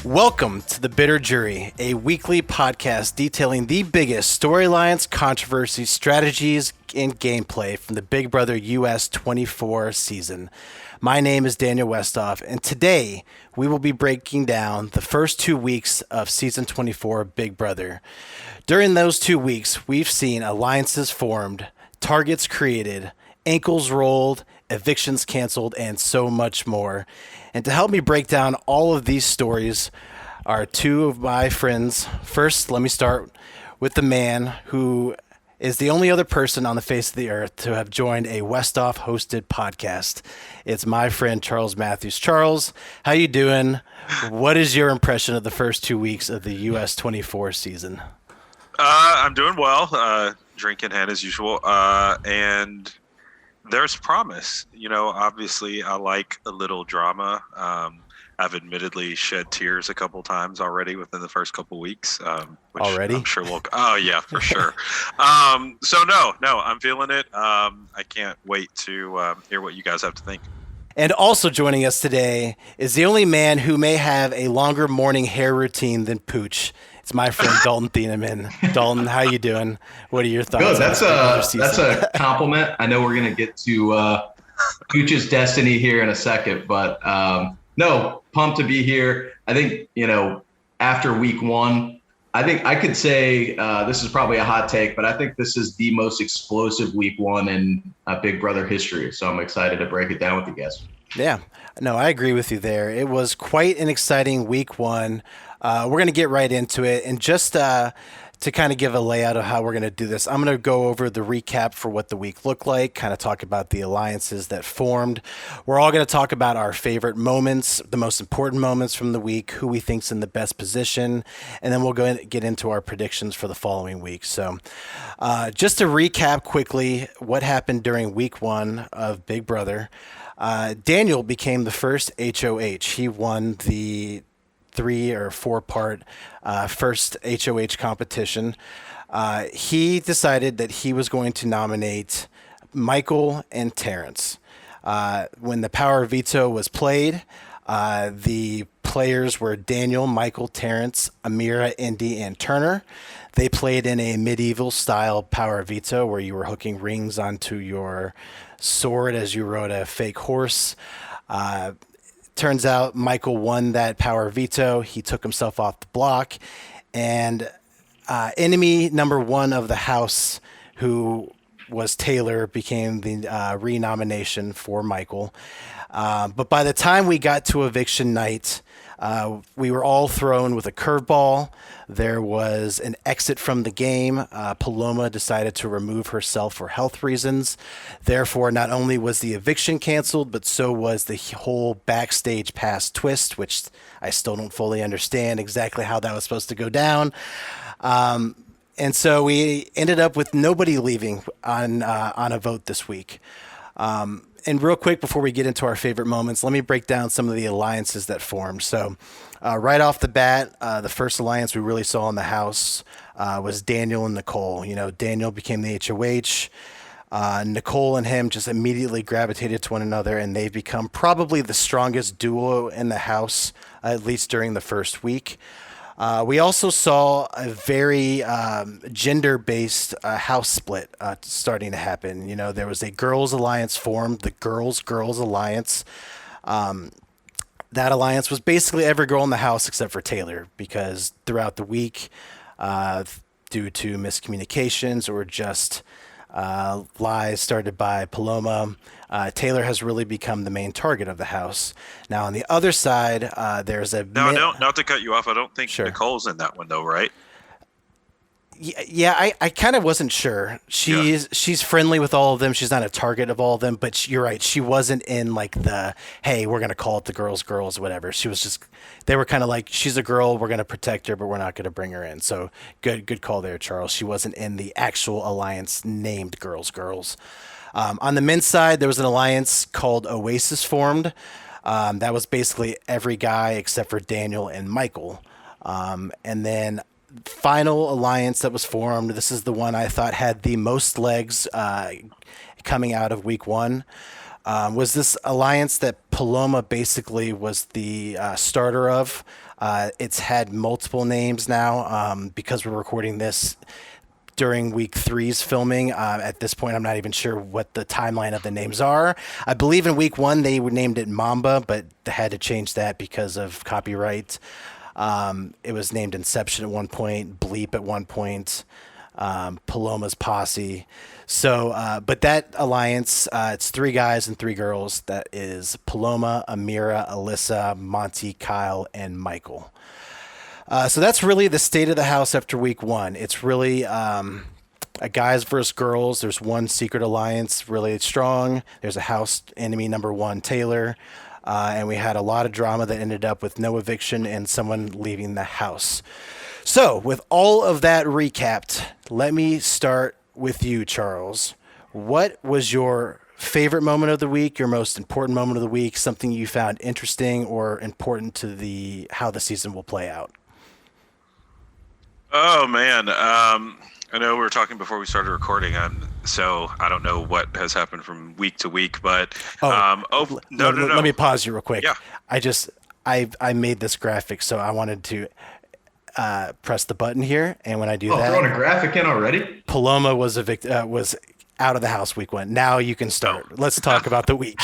Welcome to The Bitter Jury, a weekly podcast detailing the biggest storylines, controversies, strategies, and gameplay from the Big Brother US 24 season. My name is Daniel Westhoff, and today we will be breaking down the first 2 weeks of Season 24 of Big Brother. During those 2 weeks, we've seen alliances formed, targets created, ankles rolled, evictions canceled, and so much more. And to help me break down all of these stories are two of my friends. First, let me start with the man who is the only other person on the face of the earth to have joined a Westhoff-hosted podcast. It's my friend Charles Matthews. Charles, how you doing? What is your impression of the first 2 weeks of the US 24 season? I'm doing well. Drinking hand as usual. And there's promise. You know, obviously I like a little drama. I've admittedly shed tears a couple times already within the first couple weeks. Which already? I'm sure we'll. Oh yeah, for sure. So no, I'm feeling it. I can't wait to hear what you guys have to think. And also joining us today is the only man who may have a longer morning hair routine than Pooch. It's my friend Dalton Thieneman. Dalton, how you doing? What are your thoughts? Good. That's a compliment. I know we're gonna get to Pooch's destiny here in a second, but no, pumped to be here. I think after week one, I think I could say this is probably a hot take, but I think this is the most explosive week one in Big Brother history. So I'm excited to break it down with you guys. Yeah, no, I agree with you there. It was quite an exciting week one. We're going to get right into it. And just to kind of give a layout of how we're going to do this, I'm going to go over the recap for what the week looked like, kind of talk about the alliances that formed. We're all going to talk about our favorite moments, the most important moments from the week, who we think's in the best position, and then we'll go and get into our predictions for the following week. So just to recap quickly what happened during week one of Big Brother, Daniel became the first HOH. He won the 3 or 4 part first HOH competition. He decided that he was going to nominate Michael and Terrence. When the power veto was played, the players were Daniel, Michael, Terrence, Amira, Indy, and Turner. They played in a medieval style power veto where you were hooking rings onto your sword as you rode a fake horse. Turns out Michael won that power veto. He took himself off the block. And enemy number one of the house, who was Taylor, became the renomination for Michael. But by the time we got to eviction night, we were all thrown with a curveball. There was an exit from the game. Paloma decided to remove herself for health reasons. Therefore, not only was the eviction canceled, but so was the whole backstage pass twist, which I still don't fully understand exactly how that was supposed to go down. And so we ended up with nobody leaving on a vote this week. And real quick, before we get into our favorite moments, let me break down some of the alliances that formed. So right off the bat, the first alliance we really saw in the house was Daniel and Nicole. You know, Daniel became the HOH. Nicole and him just immediately gravitated to one another, and they've become probably the strongest duo in the house, at least during the first week. We also saw a very gender-based house split starting to happen. You know, there was a girls' alliance formed, the Girls Alliance. That alliance was basically every girl in the house except for Taylor, because throughout the week, due to miscommunications or just lies started by Paloma, Taylor has really become the main target of the house. Now, on the other side, there's a... Not to cut you off. I don't think Sure. Nicole's in that one, though, right? Yeah, I kind of wasn't sure. She's friendly with all of them. She's not a target of all of them, but you're right. She wasn't in like the, hey, we're going to call it the girls, whatever. She was just, they were kind of like, she's a girl, we're going to protect her, but we're not going to bring her in. So good call there, Charles. She wasn't in the actual alliance named Girls. On the men's side, there was an alliance called Oasis formed. That was basically every guy except for Daniel and Michael. And then final alliance that was formed, this is the one I thought had the most legs coming out of week one. was this alliance that Paloma basically was the starter of. It's had multiple names now because we're recording this during week three's filming. At this point, I'm not even sure what the timeline of the names are. I believe in week one, they named it Mamba, but they had to change that because of copyright. It was named Inception at one point, Bleep at one point, Paloma's Posse. So, but that alliance, it's 3 guys and 3 girls. That is Paloma, Amira, Alyssa, Monty, Kyle, and Michael. So that's really the state of the house after week one. It's really a guys versus girls. There's one secret alliance really strong. There's a house enemy number 1, Taylor. And we had a lot of drama that ended up with no eviction and someone leaving the house. So with all of that recapped, let me start with you, Charles. What was your favorite moment of the week, your most important moment of the week, something you found interesting or important to how the season will play out? Oh man, I know we were talking before we started recording, so I don't know what has happened from week to week, but no. Let me pause you real quick. Yeah. I made this graphic, so I wanted to press the button here, and when I do that, throwing a graphic in already. Paloma was was out of the house week 1. Now you can start. Let's talk about the week.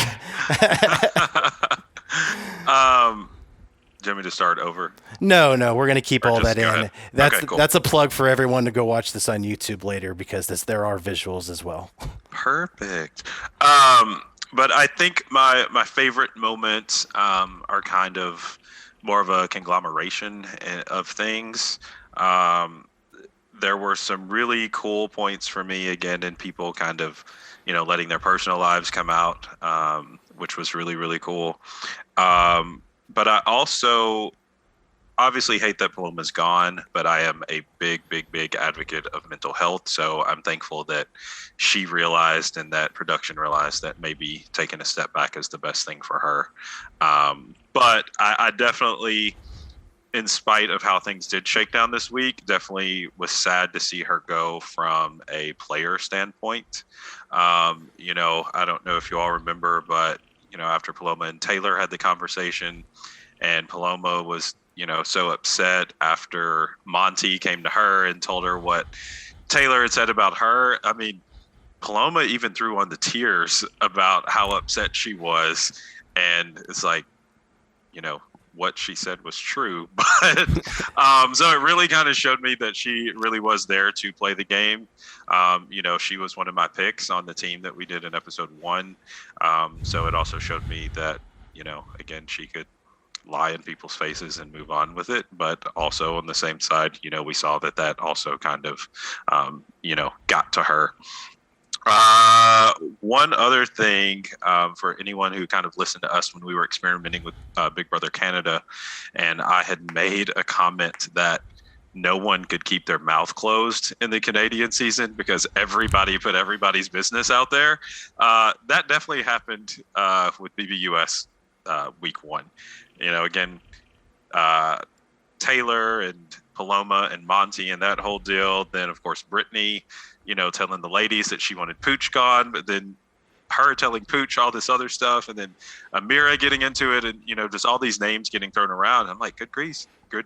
Do you want me to start over? No, we're going to keep all that in. Ahead. That's Okay, cool. That's a plug for everyone to go watch this on YouTube later because there are visuals as well. Perfect. But I think my favorite moments are kind of more of a conglomeration of things. There were some really cool points for me again, and people kind of, letting their personal lives come out, which was really, really cool. But I also obviously hate that Paloma's gone, but I am a big, big, big advocate of mental health. So I'm thankful that she realized and that production realized that maybe taking a step back is the best thing for her. But I definitely, in spite of how things did shake down this week, definitely was sad to see her go from a player standpoint. I don't know if you all remember, but after Paloma and Taylor had the conversation, and Paloma was, so upset after Monty came to her and told her what Taylor had said about her. I mean, Paloma even threw on the tears about how upset she was. And it's like, what she said was true. But so it really kind of showed me that she really was there to play the game. She was one of my picks on the team that we did in episode 1. So it also showed me that, again, she could lie in people's faces and move on with it. But also on the same side, we saw that also kind of, got to her. One other thing for anyone who kind of listened to us when we were experimenting with Big Brother Canada, and I had made a comment that no one could keep their mouth closed in the Canadian season because everybody put everybody's business out there. That definitely happened with BBUS week 1. Again, Taylor and Paloma and Monty and that whole deal. Then, of course, Brittany, telling the ladies that she wanted Pooch gone, but then her telling Pooch all this other stuff, and then Amira getting into it, and just all these names getting thrown around. I'm like, good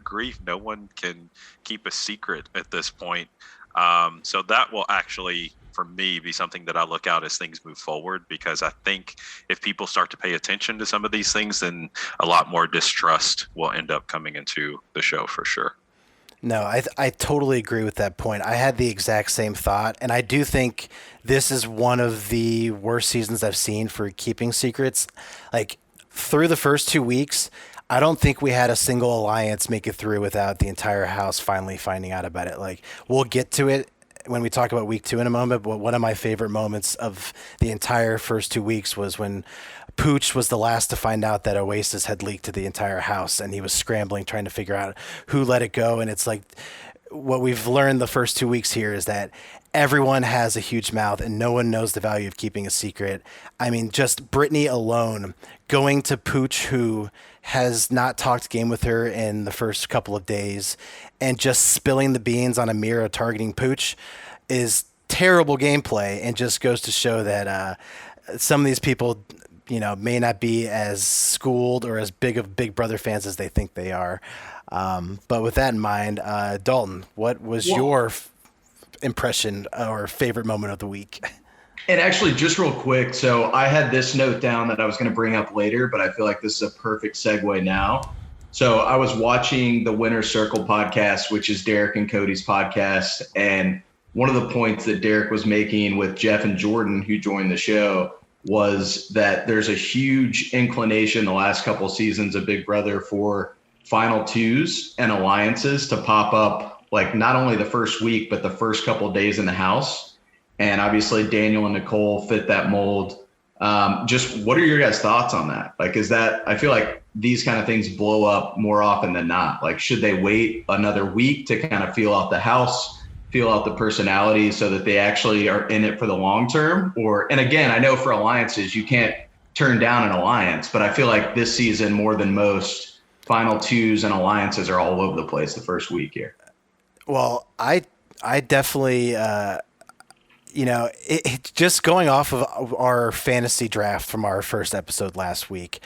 grief, no one can keep a secret at this point. So that will actually, for me, be something that I look out as things move forward, because I think if people start to pay attention to some of these things, then a lot more distrust will end up coming into the show for sure. No, I totally agree with that point. I had the exact same thought, and I do think this is one of the worst seasons I've seen for keeping secrets. Like, through the first 2 weeks, I don't think we had a single alliance make it through without the entire house finally finding out about it. Like, we'll get to it when we talk about week 2 in a moment, but one of my favorite moments of the entire first 2 weeks was when Pooch was the last to find out that Oasis had leaked to the entire house, and he was scrambling, trying to figure out who let it go. And it's like, what we've learned the first 2 weeks here is that everyone has a huge mouth and no one knows the value of keeping a secret. I mean, just Brittany alone going to Pooch, who has not talked game with her in the first couple of days, and just spilling the beans on Amira targeting Pooch is terrible gameplay, and just goes to show that some of these people may not be as schooled or as big of Big Brother fans as they think they are. But with that in mind, Dalton, what was your impression or favorite moment of the week? And actually, just real quick, so I had this note down that I was going to bring up later, but I feel like this is a perfect segue now. So I was watching the Winner's Circle podcast, which is Derek and Cody's podcast, and one of the points that Derek was making with Jeff and Jordan, who joined the show, was that there's a huge inclination the last couple of seasons of Big Brother for final twos and alliances to pop up, like not only the first week, but the first couple of days in the house. And obviously Daniel and Nicole fit that mold. Just what are your guys' thoughts on that? Like, I feel like these kind of things blow up more often than not. Like, should they wait another week to kind of feel out the house, feel out the personality so that they actually are in it for the long term? And again, I know for alliances, you can't turn down an alliance, but I feel like this season more than most, final twos and alliances are all over the place the first week here. Well, I definitely, just going off of our fantasy draft from our first episode last week,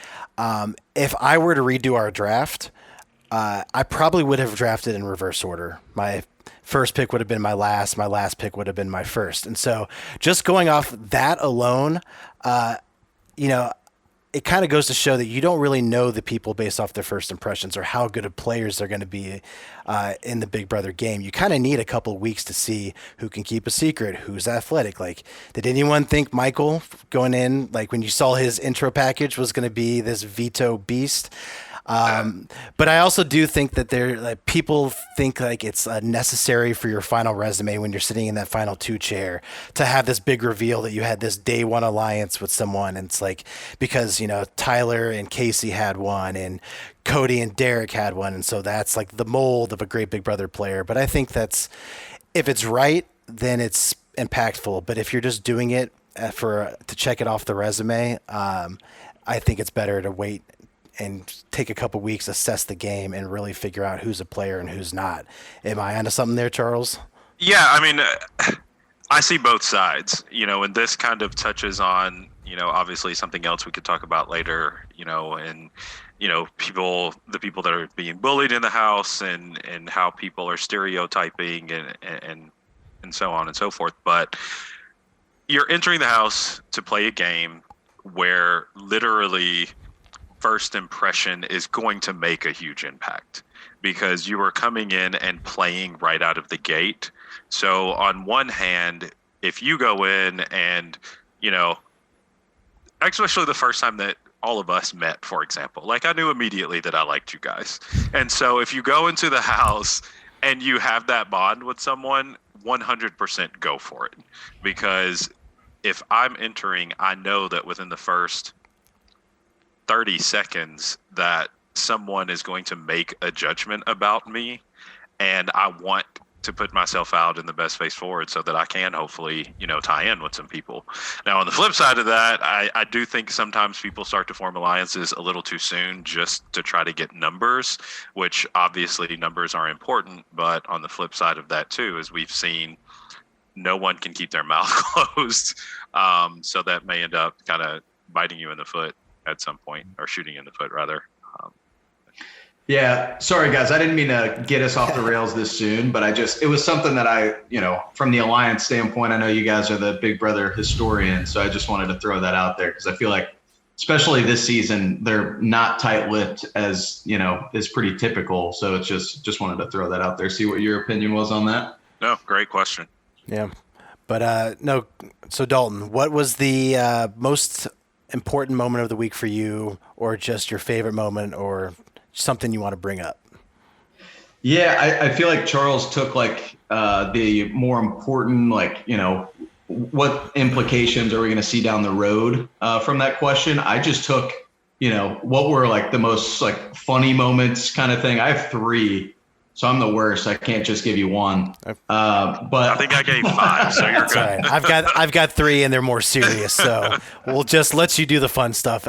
if I were to redo our draft, I probably would have drafted in reverse order. My first pick would have been my last pick would have been my first. And so just going off that alone, it kind of goes to show that you don't really know the people based off their first impressions or how good of players they're going to be in the Big Brother game. You kind of need a couple of weeks to see who can keep a secret, who's athletic. Like, did anyone think Michael going in, like when you saw his intro package, was going to be this veto beast? But I also do think that people think like it's necessary for your final resume when you're sitting in that final two chair to have this big reveal that you had this day one alliance with someone. And it's like, because, Tyler and Casey had one and Cody and Derek had one. And so that's like the mold of a great Big Brother player. But I think if it's right, then it's impactful. But if you're just doing it to check it off the resume, I think it's better to wait and take a couple weeks, assess the game, and really figure out who's a player and who's not. Am I onto something there, Charles? Yeah, I mean, I see both sides, and this kind of touches on, obviously something else we could talk about later, and, the people that are being bullied in the house and how people are stereotyping and so on and so forth. But you're entering the house to play a game where literally first impression is going to make a huge impact because you are coming in and playing right out of the gate. So on one hand, if you go in and, especially the first time that all of us met, for example, like I knew immediately that I liked you guys. And so if you go into the house and you have that bond with someone, 100% go for it. Because if I'm entering, I know that within the first 30 seconds that someone is going to make a judgment about me, and I want to put myself out in the best face forward so that I can hopefully, tie in with some people. Now, on the flip side of that, I do think sometimes people start to form alliances a little too soon just to try to get numbers, which obviously numbers are important. But on the flip side of that too, as we've seen, no one can keep their mouth closed. So that may end up kind of biting you in the foot at some point, or shooting in the foot rather. Yeah, sorry guys, I didn't mean to get us off the rails this soon, but it was something that from the alliance standpoint, I know you guys are the Big Brother historian, so I just wanted to throw that out there because I feel like, especially this season, they're not tight-lipped as, is pretty typical. So it's just wanted to throw that out there, see what your opinion was on that. No, great question. Yeah, but no. So Dalton, what was the most important moment of the week for you, or just your favorite moment, or something you want to bring up? Yeah, I feel like Charles took the more important, what implications are we going to see down the road from that question. I just took, what were the most funny moments kind of thing. I have 3. So I'm the worst. I can't just give you one. But I think I gave 5, so you're good. Right. I've got 3, and they're more serious. So we'll just let you do the fun stuff.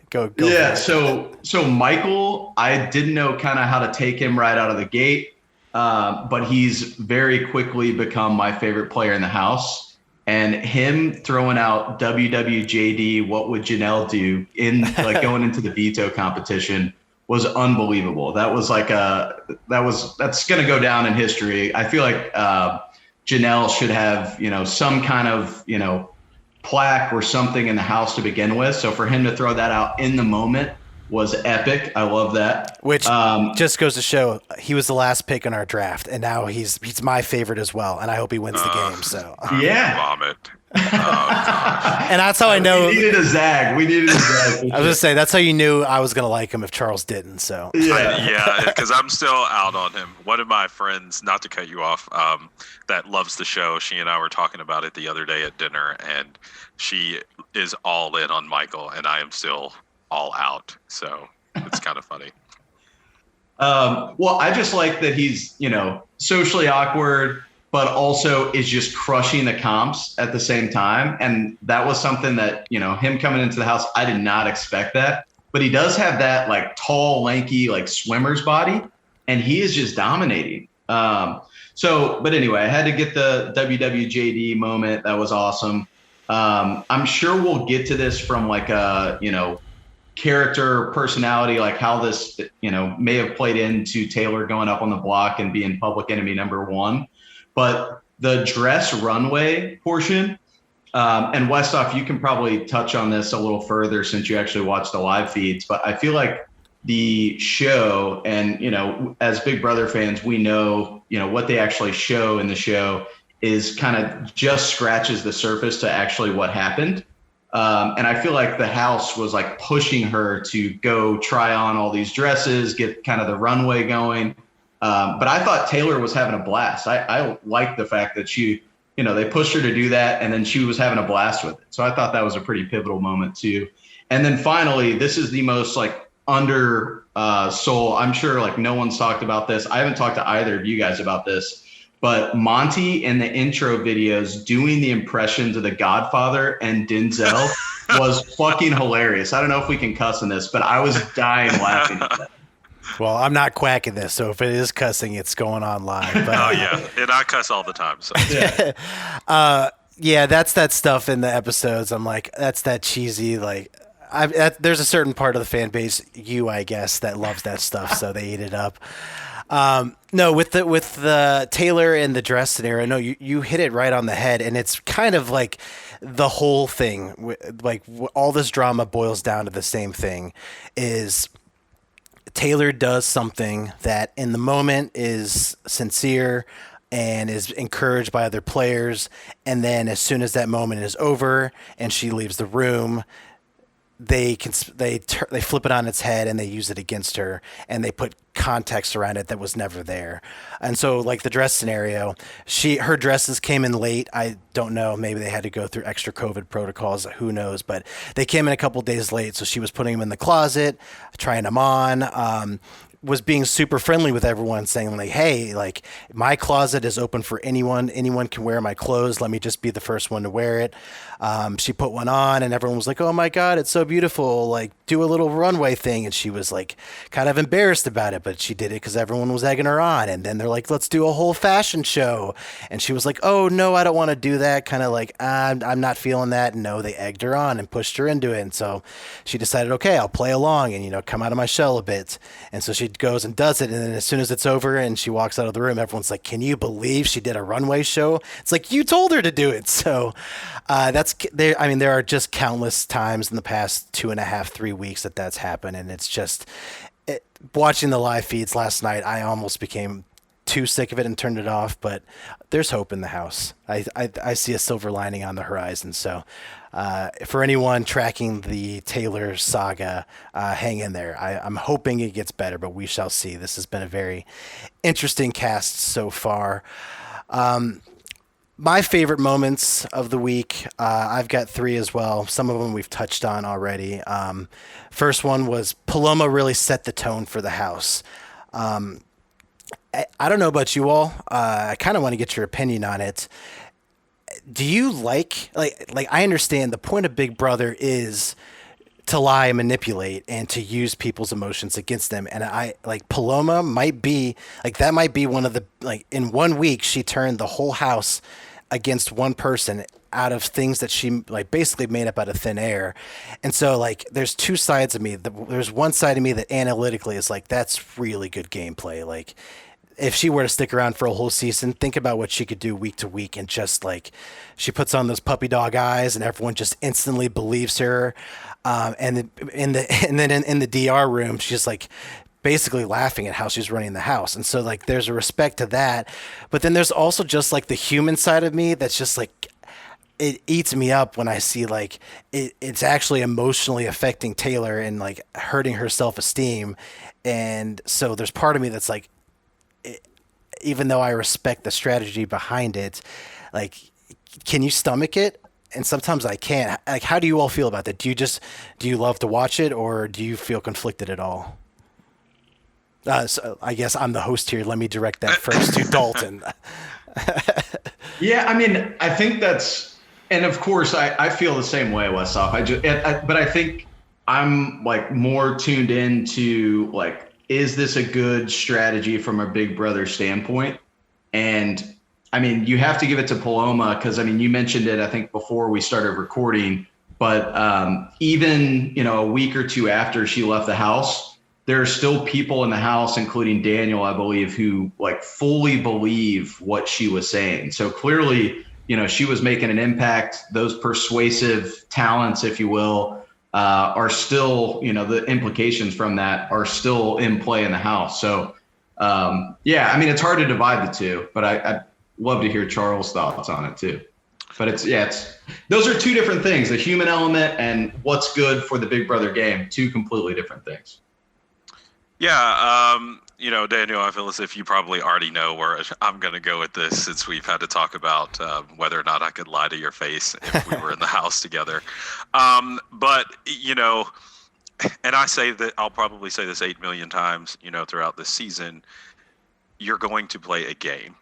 Go. Yeah. So Michael, I didn't know kind of how to take him right out of the gate, but he's very quickly become my favorite player in the house. and him throwing out WWJD, what would Janelle do in like going into the veto competition was unbelievable. That was like that's going to go down in history. I feel like Janelle should have, some kind of, plaque or something in the house to begin with. So for him to throw that out in the moment was epic. I love that. Which just goes to show he was the last pick in our draft, and now he's my favorite as well. And I hope he wins the game. So yeah, vomit. And that's how I know. We needed a zag. I was gonna say that's how you knew I was gonna like him if Charles didn't. So yeah, because I'm still out on him. One of my friends, not to cut you off, that loves the show. She and I were talking about it the other day at dinner, and she is all in on Michael, and I am still all out. So it's kind of funny. Well, I just like that he's, socially awkward, but also is just crushing the comps at the same time. And that was something that, him coming into the house, I did not expect that. But he does have that like tall, lanky, like swimmer's body, and he is just dominating. But anyway, I had to get the WWJD moment. That was awesome. I'm sure we'll get to this from like a, character, personality, like how this, may have played into Taylor going up on the block and being public enemy number one. But the dress runway portion, and Westhoff, you can probably touch on this a little further since you actually watch the live feeds, but I feel like the show and, as Big Brother fans, we know, what they actually show in the show is kind of just scratches the surface to actually what happened. And I feel like the house was like pushing her to go try on all these dresses, get kind of the runway going. But I thought Taylor was having a blast. I liked the fact that she, they pushed her to do that, and then she was having a blast with it. So I thought that was a pretty pivotal moment too. And then finally, this is the most like under soul. I'm sure like no one's talked about this. I haven't talked to either of you guys about this. But Monty in the intro videos doing the impressions of the Godfather and Denzel was fucking hilarious. I don't know if we can cuss in this, but I was dying laughing at that. Well, I'm not quacking this, so if it is cussing, it's going on live. But, oh yeah, and I cuss all the time. So yeah, that's that stuff in the episodes. I'm like, that's that cheesy like. There's a certain part of the fan base, I guess, that loves that stuff, so they eat it up. No, with the Taylor and the dress scenario, no, you hit it right on the head, and it's kind of like the whole thing, like all this drama boils down to the same thing, is Taylor does something that in the moment is sincere and is encouraged by other players, and then as soon as that moment is over and she leaves the room, they flip it on its head and they use it against her, and they put context around it that was never there. And so like the dress scenario, her dresses came in late. I don't know, maybe they had to go through extra COVID protocols, who knows, but they came in a couple days late, so she was putting them in the closet, trying them on, was being super friendly with everyone, saying like, hey, like my closet is open for anyone can wear my clothes, let me just be the first one to wear it. She put one on and everyone was like, oh my God, it's so beautiful, like do a little runway thing. And she was like kind of embarrassed about it, but she did it because everyone was egging her on. And then they're like, let's do a whole fashion show, and she was like, oh no, I don't want to do that, kind of like I'm not feeling that. No, they egged her on and pushed her into it, and so she decided, okay, I'll play along and come out of my shell a bit. And so she goes and does it, and then as soon as it's over and she walks out of the room, everyone's like, can you believe she did a runway show? It's like, you told her to do it. So that's there. I mean, there are just countless times in the past 2.5-3 weeks that's happened, and it's just watching the live feeds last night, I almost became too sick of it and turned it off, but there's hope in the house. I see a silver lining on the horizon. So for anyone tracking the Taylor saga, hang in there. I'm hoping it gets better, but we shall see. This has been a very interesting cast so far. My favorite moments of the week, I've got 3 as well. Some of them we've touched on already. First one was Paloma really set the tone for the house. I don't know about you all. I kind of want to get your opinion on it. Do you like I understand the point of Big Brother is to lie and manipulate and to use people's emotions against them. And I like Paloma might be like, that might be one of the, like in 1 week, she turned the whole house against one person out of things that she like basically made up out of thin air. And so like there's two sides of me. There's one side of me that analytically is like, that's really good gameplay. Like if she were to stick around for a whole season, think about what she could do week to week, and just like she puts on those puppy dog eyes and everyone just instantly believes her. And then in the DR room, she's like basically laughing at how she's running the house. And so like there's a respect to that. But then there's also just like the human side of me that's just like, it eats me up when I see like it's actually emotionally affecting Taylor and like hurting her self-esteem. And so there's part of me that's like, even though I respect the strategy behind it, like, can you stomach it? And sometimes I can't. Like, how do you all feel about that? Do you love to watch it, or do you feel conflicted at all? So I guess I'm the host here. Let me direct that first to Dalton. Yeah, I mean, I think that's, and of course, I feel the same way, Westhoff. But I think I'm like more tuned into like, is this a good strategy from a big brother standpoint? And I mean, you have to give it to Paloma because I mean, you mentioned it, I think, before we started recording, but even, a week or two after she left the house, there are still people in the house, including Daniel, I believe, who like fully believe what she was saying. So clearly, she was making an impact. Those persuasive talents, if you will, are still, the implications from that are still in play in the house. So, yeah, I mean, it's hard to divide the two, but I'd love to hear Charles' thoughts on it too. But those are two different things, the human element and what's good for the Big Brother game, two completely different things. Yeah, Daniel, I feel as if you probably already know where I'm going to go with this, since we've had to talk about whether or not I could lie to your face if we were in the house together. But, and I say that I'll probably say this 8 million times, throughout this season, you're going to play a game.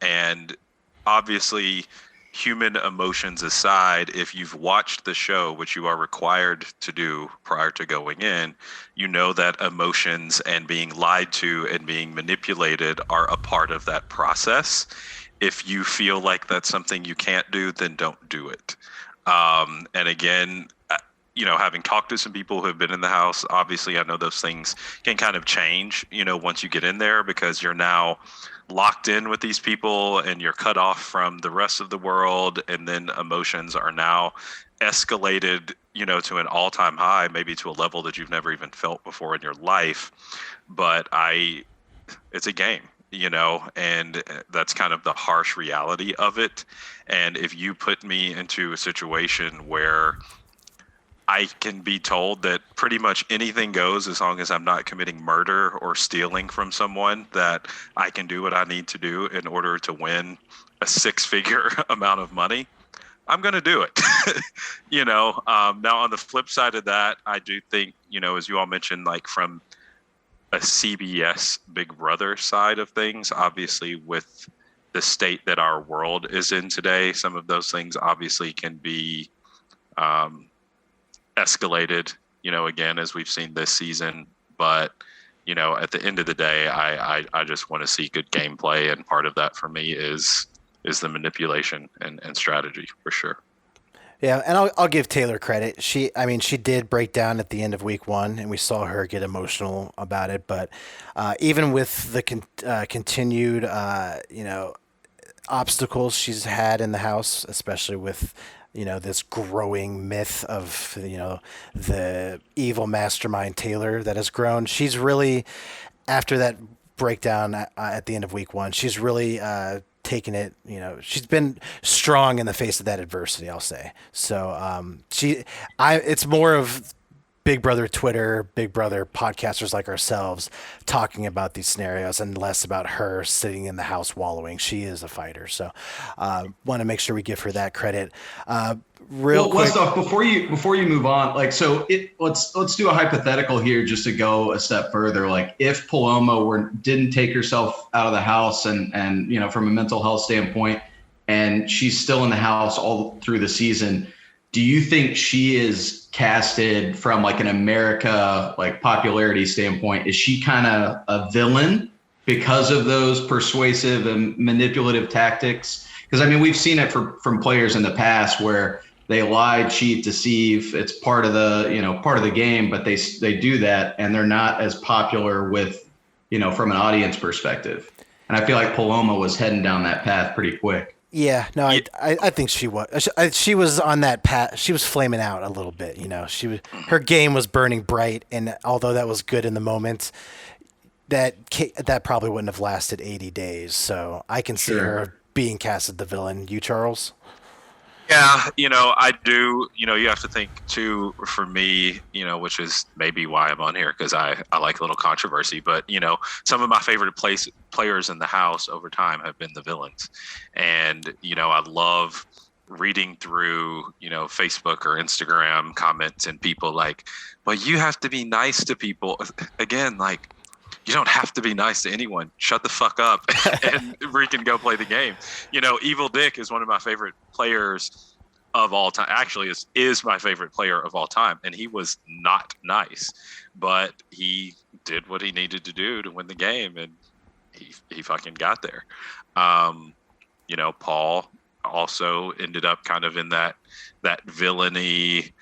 And obviously, human emotions aside, if you've watched the show, which you are required to do prior to going in, you know that emotions and being lied to and being manipulated are a part of that process. If you feel like that's something you can't do, then don't do it. And again, having talked to some people who have been in the house, obviously I know those things can kind of change, once you get in there, because you're now locked in with these people and you're cut off from the rest of the world. And then emotions are now escalated, to an all-time high, maybe to a level that you've never even felt before in your life. But it's a game, and that's kind of the harsh reality of it. And if you put me into a situation where I can be told that pretty much anything goes as long as I'm not committing murder or stealing from someone, that I can do what I need to do in order to win a 6-figure amount of money, I'm going to do it. Now on the flip side of that, I do think, as you all mentioned, like from a CBS Big Brother side of things, obviously with the state that our world is in today, some of those things obviously can be escalated, again, as we've seen this season. But, at the end of the day, I just want to see good gameplay. And part of that for me is the manipulation and strategy, for sure. Yeah, and I'll give Taylor credit. She did break down at the end of week 1, and we saw her get emotional about it. But even with the continued, obstacles she's had in the house, especially with this growing myth of, the evil mastermind Taylor that has grown. She's really, after that breakdown at the end of week 1, she's really taken it, she's been strong in the face of that adversity, I'll say. So it's more of Big Brother Twitter, Big Brother podcasters like ourselves talking about these scenarios, and less about her sitting in the house wallowing. She is a fighter. So want to make sure we give her that credit. Quick. Westhoff, before you move on, let's do a hypothetical here just to go a step further. Like if Paloma didn't take herself out of the house and from a mental health standpoint, and she's still in the house all through the season, do you think she is casted from like an America popularity standpoint? Is she kind of a villain because of those persuasive and manipulative tactics? Because, I mean, we've seen it from players in the past where they lie, cheat, deceive. It's part of the game, but they do that and they're not as popular with, from an audience perspective. And I feel like Paloma was heading down that path pretty quick. Yeah, no, I think she was. She was on that path. She was flaming out a little bit. Her game was burning bright, and although that was good in the moment, that probably wouldn't have lasted 80 days. So I can see her being cast as the villain. You, Charles? Yeah, I do. You have to think too, for me, which is maybe why I'm on here, because I like a little controversy. But, some of my favorite players in the house over time have been the villains. And, I love reading through, Facebook or Instagram comments and people like, well, you have to be nice to people. Again, like, you don't have to be nice to anyone. Shut the fuck up and we can go play the game. Evil Dick is one of my favorite players of all time. Actually, is my favorite player of all time. And he was not nice, but he did what he needed to do to win the game. And he fucking got there. Paul also ended up kind of in that villainy.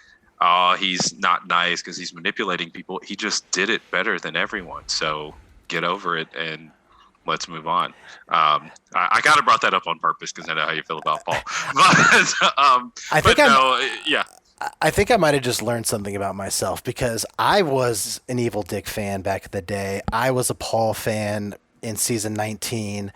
He's not nice because he's manipulating people. He just did it better than everyone. So get over it and let's move on. I kind of brought that up on purpose because I know how you feel about Paul. I think I might have just learned something about myself because I was an Evil Dick fan back in the day. I was a Paul fan in season 19.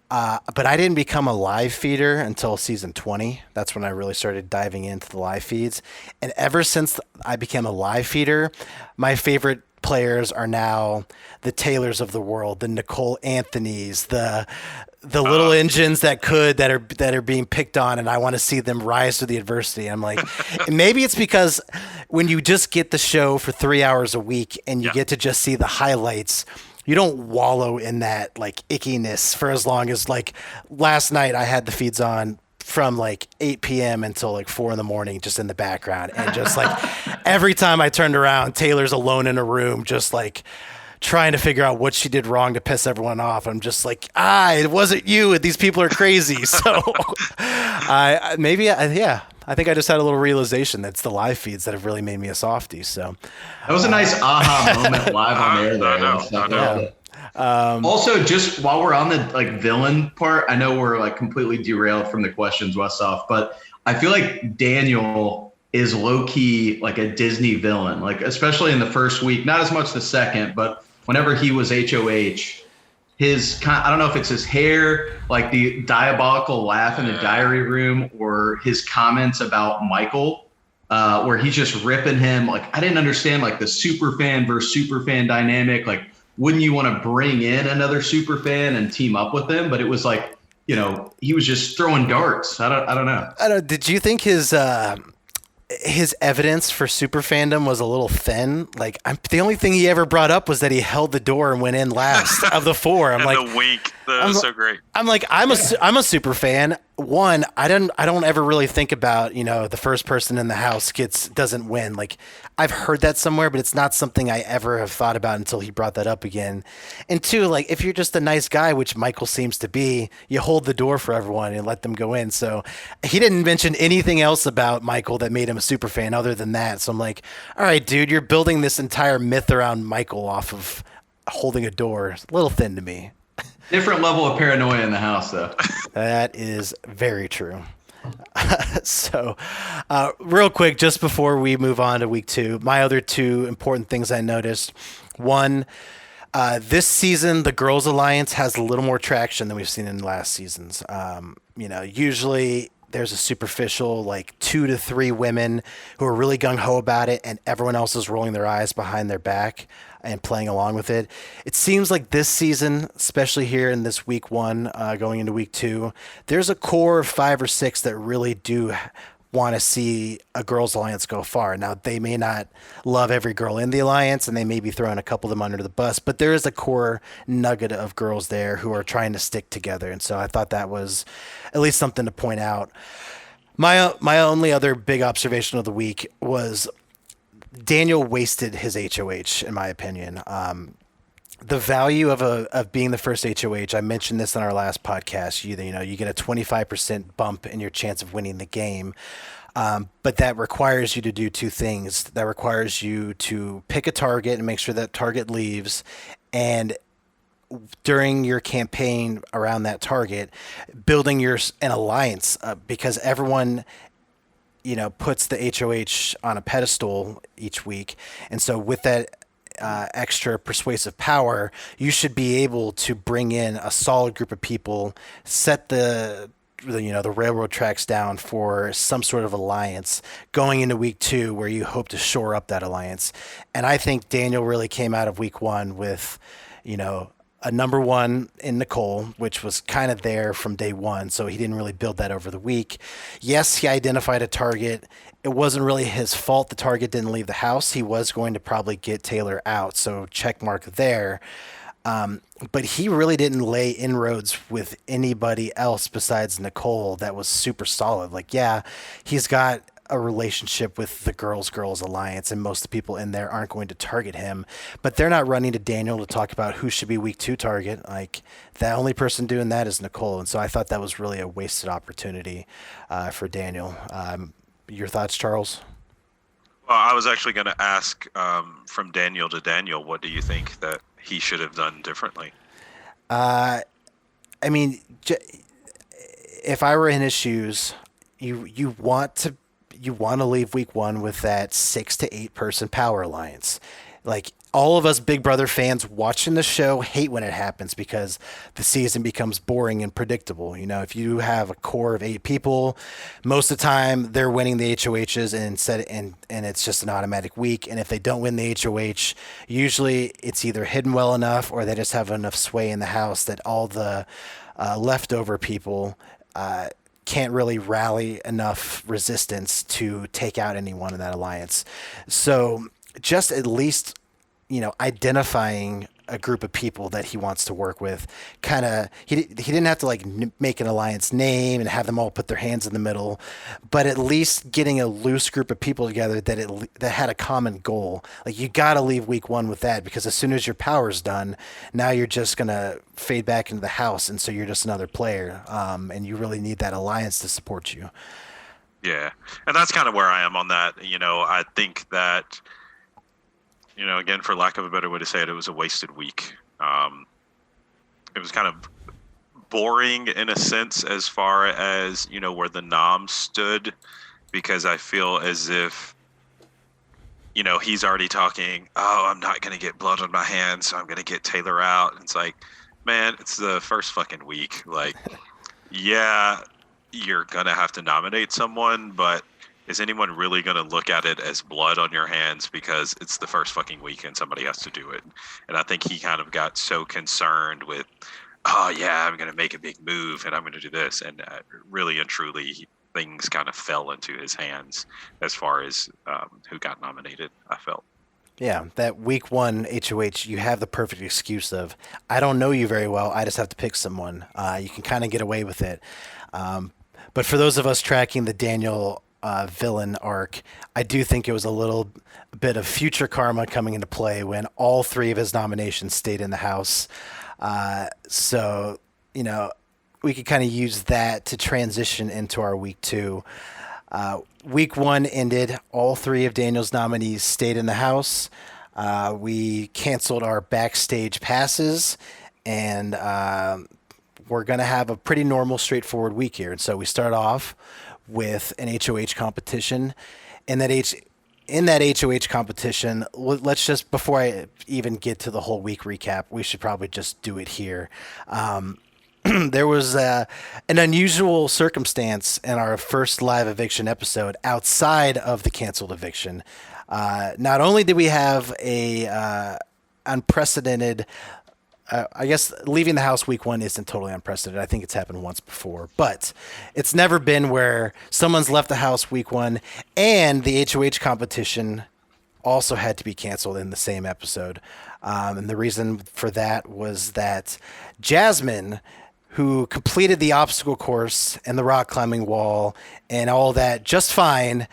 But I didn't become a live feeder until season 20. That's when I really started diving into the live feeds. And ever since I became a live feeder, my favorite players are now the Taylors of the world, the Nicole Anthonys, the little engines that are being picked on, and I want to see them rise to the adversity. I'm like, maybe it's because when you just get the show for 3 hours a week and you get to just see the highlights, you don't wallow in that like ickiness for as long as like last night I had the feeds on from like 8 p.m. until like 4 a.m. just in the background. And just like every time I turned around, Taylor's alone in a room, just like trying to figure out what she did wrong to piss everyone off. I'm just like, it wasn't you. These people are crazy. So I think I just had a little realization that it's the live feeds that have really made me a softie. So that was a nice aha moment live on air there. Also, just while we're on the like villain part, I know we're like completely derailed from the questions, Westhoff, but I feel like Daniel is low key like a Disney villain, like especially in the first week, not as much the second, but whenever he was HOH, I don't know if it's his hair, like the diabolical laugh in the diary room, or his comments about Michael, where he's just ripping him. Like, I didn't understand like the super fan versus super fan dynamic. Like, wouldn't you want to bring in another super fan and team up with them? But it was like, he was just throwing darts. I don't know. Did you think his evidence for super fandom was a little thin? Like, the only thing he ever brought up was that he held the door and went in last of the four. I'm like, the wink. That was so great. I'm like, I'm a super fan. One, I don't ever really think about, the first person in the house doesn't win. Like, I've heard that somewhere, but it's not something I ever have thought about until he brought that up again. And two, like, if you're just a nice guy, which Michael seems to be, you hold the door for everyone and let them go in. So he didn't mention anything else about Michael that made him a super fan other than that. So I'm like, all right, dude, you're building this entire myth around Michael off of holding a door. It's a little thin to me. Different level of paranoia in the house, though. That is very true. So, real quick, just before we move on to week 2, my other 2 important things I noticed. One, this season, the Girls Alliance has a little more traction than we've seen in last seasons. Usually there's a superficial, like 2 to 3 women who are really gung-ho about it, and everyone else is rolling their eyes behind their back and playing along with it. It seems like this season, especially here in this week 1, going into week 2, there's a core of 5 or 6 that really do want to see a Girls Alliance go far. Now, they may not love every girl in the Alliance, and they may be throwing a couple of them under the bus, but there is a core nugget of girls there who are trying to stick together. And so I thought that was at least something to point out. My only other big observation of the week was Daniel wasted his HOH, in my opinion. the value of being the first HOH. I mentioned this in our last podcast. You get a 25% bump in your chance of winning the game. But that requires you to do two things. That requires you to pick a target and make sure that target leaves, and during your campaign around that target, building an alliance, because everyone puts the HOH on a pedestal each week, and so with that extra persuasive power, you should be able to bring in a solid group of people, set the railroad tracks down for some sort of alliance going into week 2, where you hope to shore up that alliance. And I think Daniel really came out of week 1 with, a number 1 in Nicole, which was kind of there from day 1. So he didn't really build that over the week. Yes, he identified a target. It wasn't really his fault the target didn't leave the house. He was going to probably get Taylor out. So check mark there. But he really didn't lay inroads with anybody else besides Nicole that was super solid. Like, yeah, he's got a relationship with the Girls Alliance, and most of the people in there aren't going to target him, but they're not running to Daniel to talk about who should be week 2 target. Like, the only person doing that is Nicole. And so I thought that was really a wasted opportunity for Daniel. Your thoughts, Charles? Well, I was actually going to ask from Daniel to Daniel, what do you think that he should have done differently? I mean, if I were in his shoes, you want to leave week 1 with that 6 to 8 person power alliance. Like, all of us Big Brother fans watching the show hate when it happens because the season becomes boring and predictable. If you have a core of 8 people, most of the time they're winning the HOHs and it's just an automatic week. And if they don't win the HOH, usually it's either hidden well enough or they just have enough sway in the house that all the leftover people can't really rally enough resistance to take out anyone in that alliance. So just at least, identifying a group of people that he wants to work with. He didn't have to make an alliance name and have them all put their hands in the middle, but at least getting a loose group of people together that had a common goal. Like, you got to leave week 1 with that, because as soon as your power's done, now you're just gonna fade back into the house, and so you're just another player, and you really need that alliance to support you. Yeah, and that's kind of where I am on that. I think that, again, for lack of a better way to say it, it was a wasted week. It was kind of boring in a sense as far as, where the nom stood, because I feel as if, he's already talking, oh, I'm not going to get blood on my hands, so I'm going to get Taylor out. And it's like, man, it's the first fucking week. Like, yeah, you're going to have to nominate someone, but is anyone really going to look at it as blood on your hands because it's the first fucking week and somebody has to do it? And I think he kind of got so concerned with, oh yeah, I'm going to make a big move and I'm going to do this. And really and truly, things kind of fell into his hands as far as who got nominated, I felt. Yeah, that week 1 HOH, you have the perfect excuse of, I don't know you very well, I just have to pick someone. You can kind of get away with it. But for those of us tracking the Daniel villain arc, I do think it was a little bit of future karma coming into play when all 3 of his nominations stayed in the house. So, we could kind of use that to transition into our week 2. Week 1 ended, all 3 of Daniel's nominees stayed in the house. We canceled our backstage passes, and we're going to have a pretty normal, straightforward week here. And so we start off with an HOH competition. In that HOH competition, let's just, before I even get to the whole week recap, we should probably just do it here. There was an unusual circumstance in our first live eviction episode outside of the canceled eviction. Not only did we have a unprecedented, I guess leaving the house week 1 isn't totally unprecedented. I think it's happened once before, but it's never been where someone's left the house week 1 and the HOH competition also had to be canceled in the same episode. And the reason for that was that Jasmine, who completed the obstacle course and the rock climbing wall and all that just fine,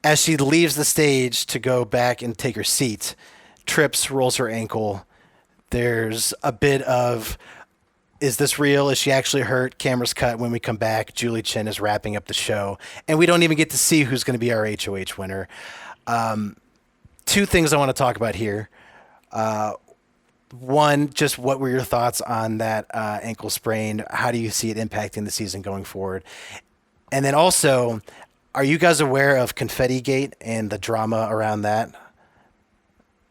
as she leaves the stage to go back and take her seat, trips, rolls her ankle. There's a bit of, is this real? Is she actually hurt? Cameras cut. When we come back, Julie Chen is wrapping up the show, and we don't even get to see who's going to be our HOH winner. Two things I want to talk about here. One, just what were your thoughts on that ankle sprain? How do you see it impacting the season going forward? And then also, are you guys aware of Confetti Gate and the drama around that?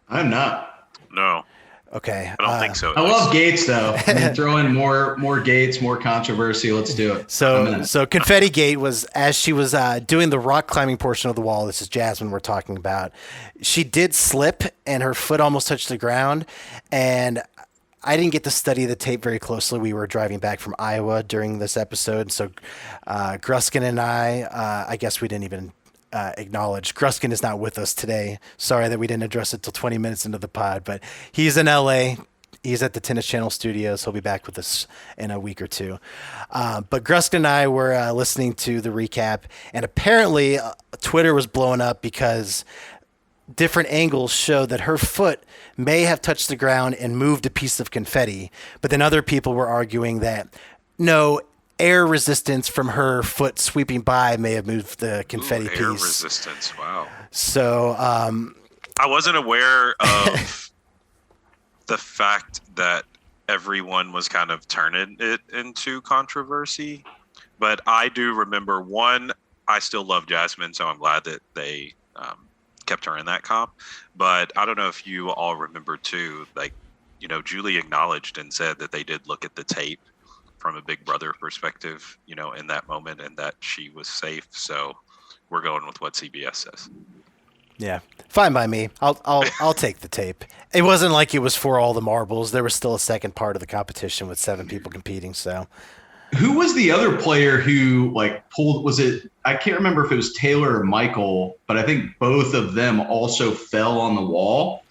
I'm not. No. Okay. I don't think so. I love Gates, though. I mean, throw in more Gates, more controversy. Let's do it. So Confetti Gate was, as she was doing the rock climbing portion of the wall, this is Jasmine we're talking about, she did slip and her foot almost touched the ground. And I didn't get to study the tape very closely. We were driving back from Iowa during this episode. So Gruskin and I guess we didn't even acknowledge. Gruskin is not with us today. Sorry that we didn't address it till 20 minutes into the pod, but he's in LA. He's at the Tennis Channel studios. He'll be back with us in a week or two. But Gruskin and I were listening to the recap, and apparently Twitter was blowing up because different angles show that her foot may have touched the ground and moved a piece of confetti. But then other people were arguing that no, air resistance from her foot sweeping by may have moved the confetti piece. Air resistance, wow. So I wasn't aware of the fact that everyone was kind of turning it into controversy. But I do remember, one, I still love Jasmine, so I'm glad that they kept her in that comp. But I don't know if you all remember too, like, you know, Julie acknowledged and said that they did look at the tape from a Big Brother perspective, you know, in that moment, and that she was safe. So we're going with what CBS says. Yeah, fine by me. I'll take the tape. It wasn't like it was for all the marbles. There was still a second part of the competition with 7 people competing. So, who was the other player who like pulled? Was it? I can't remember if it was Taylor or Michael, but I think both of them also fell on the wall.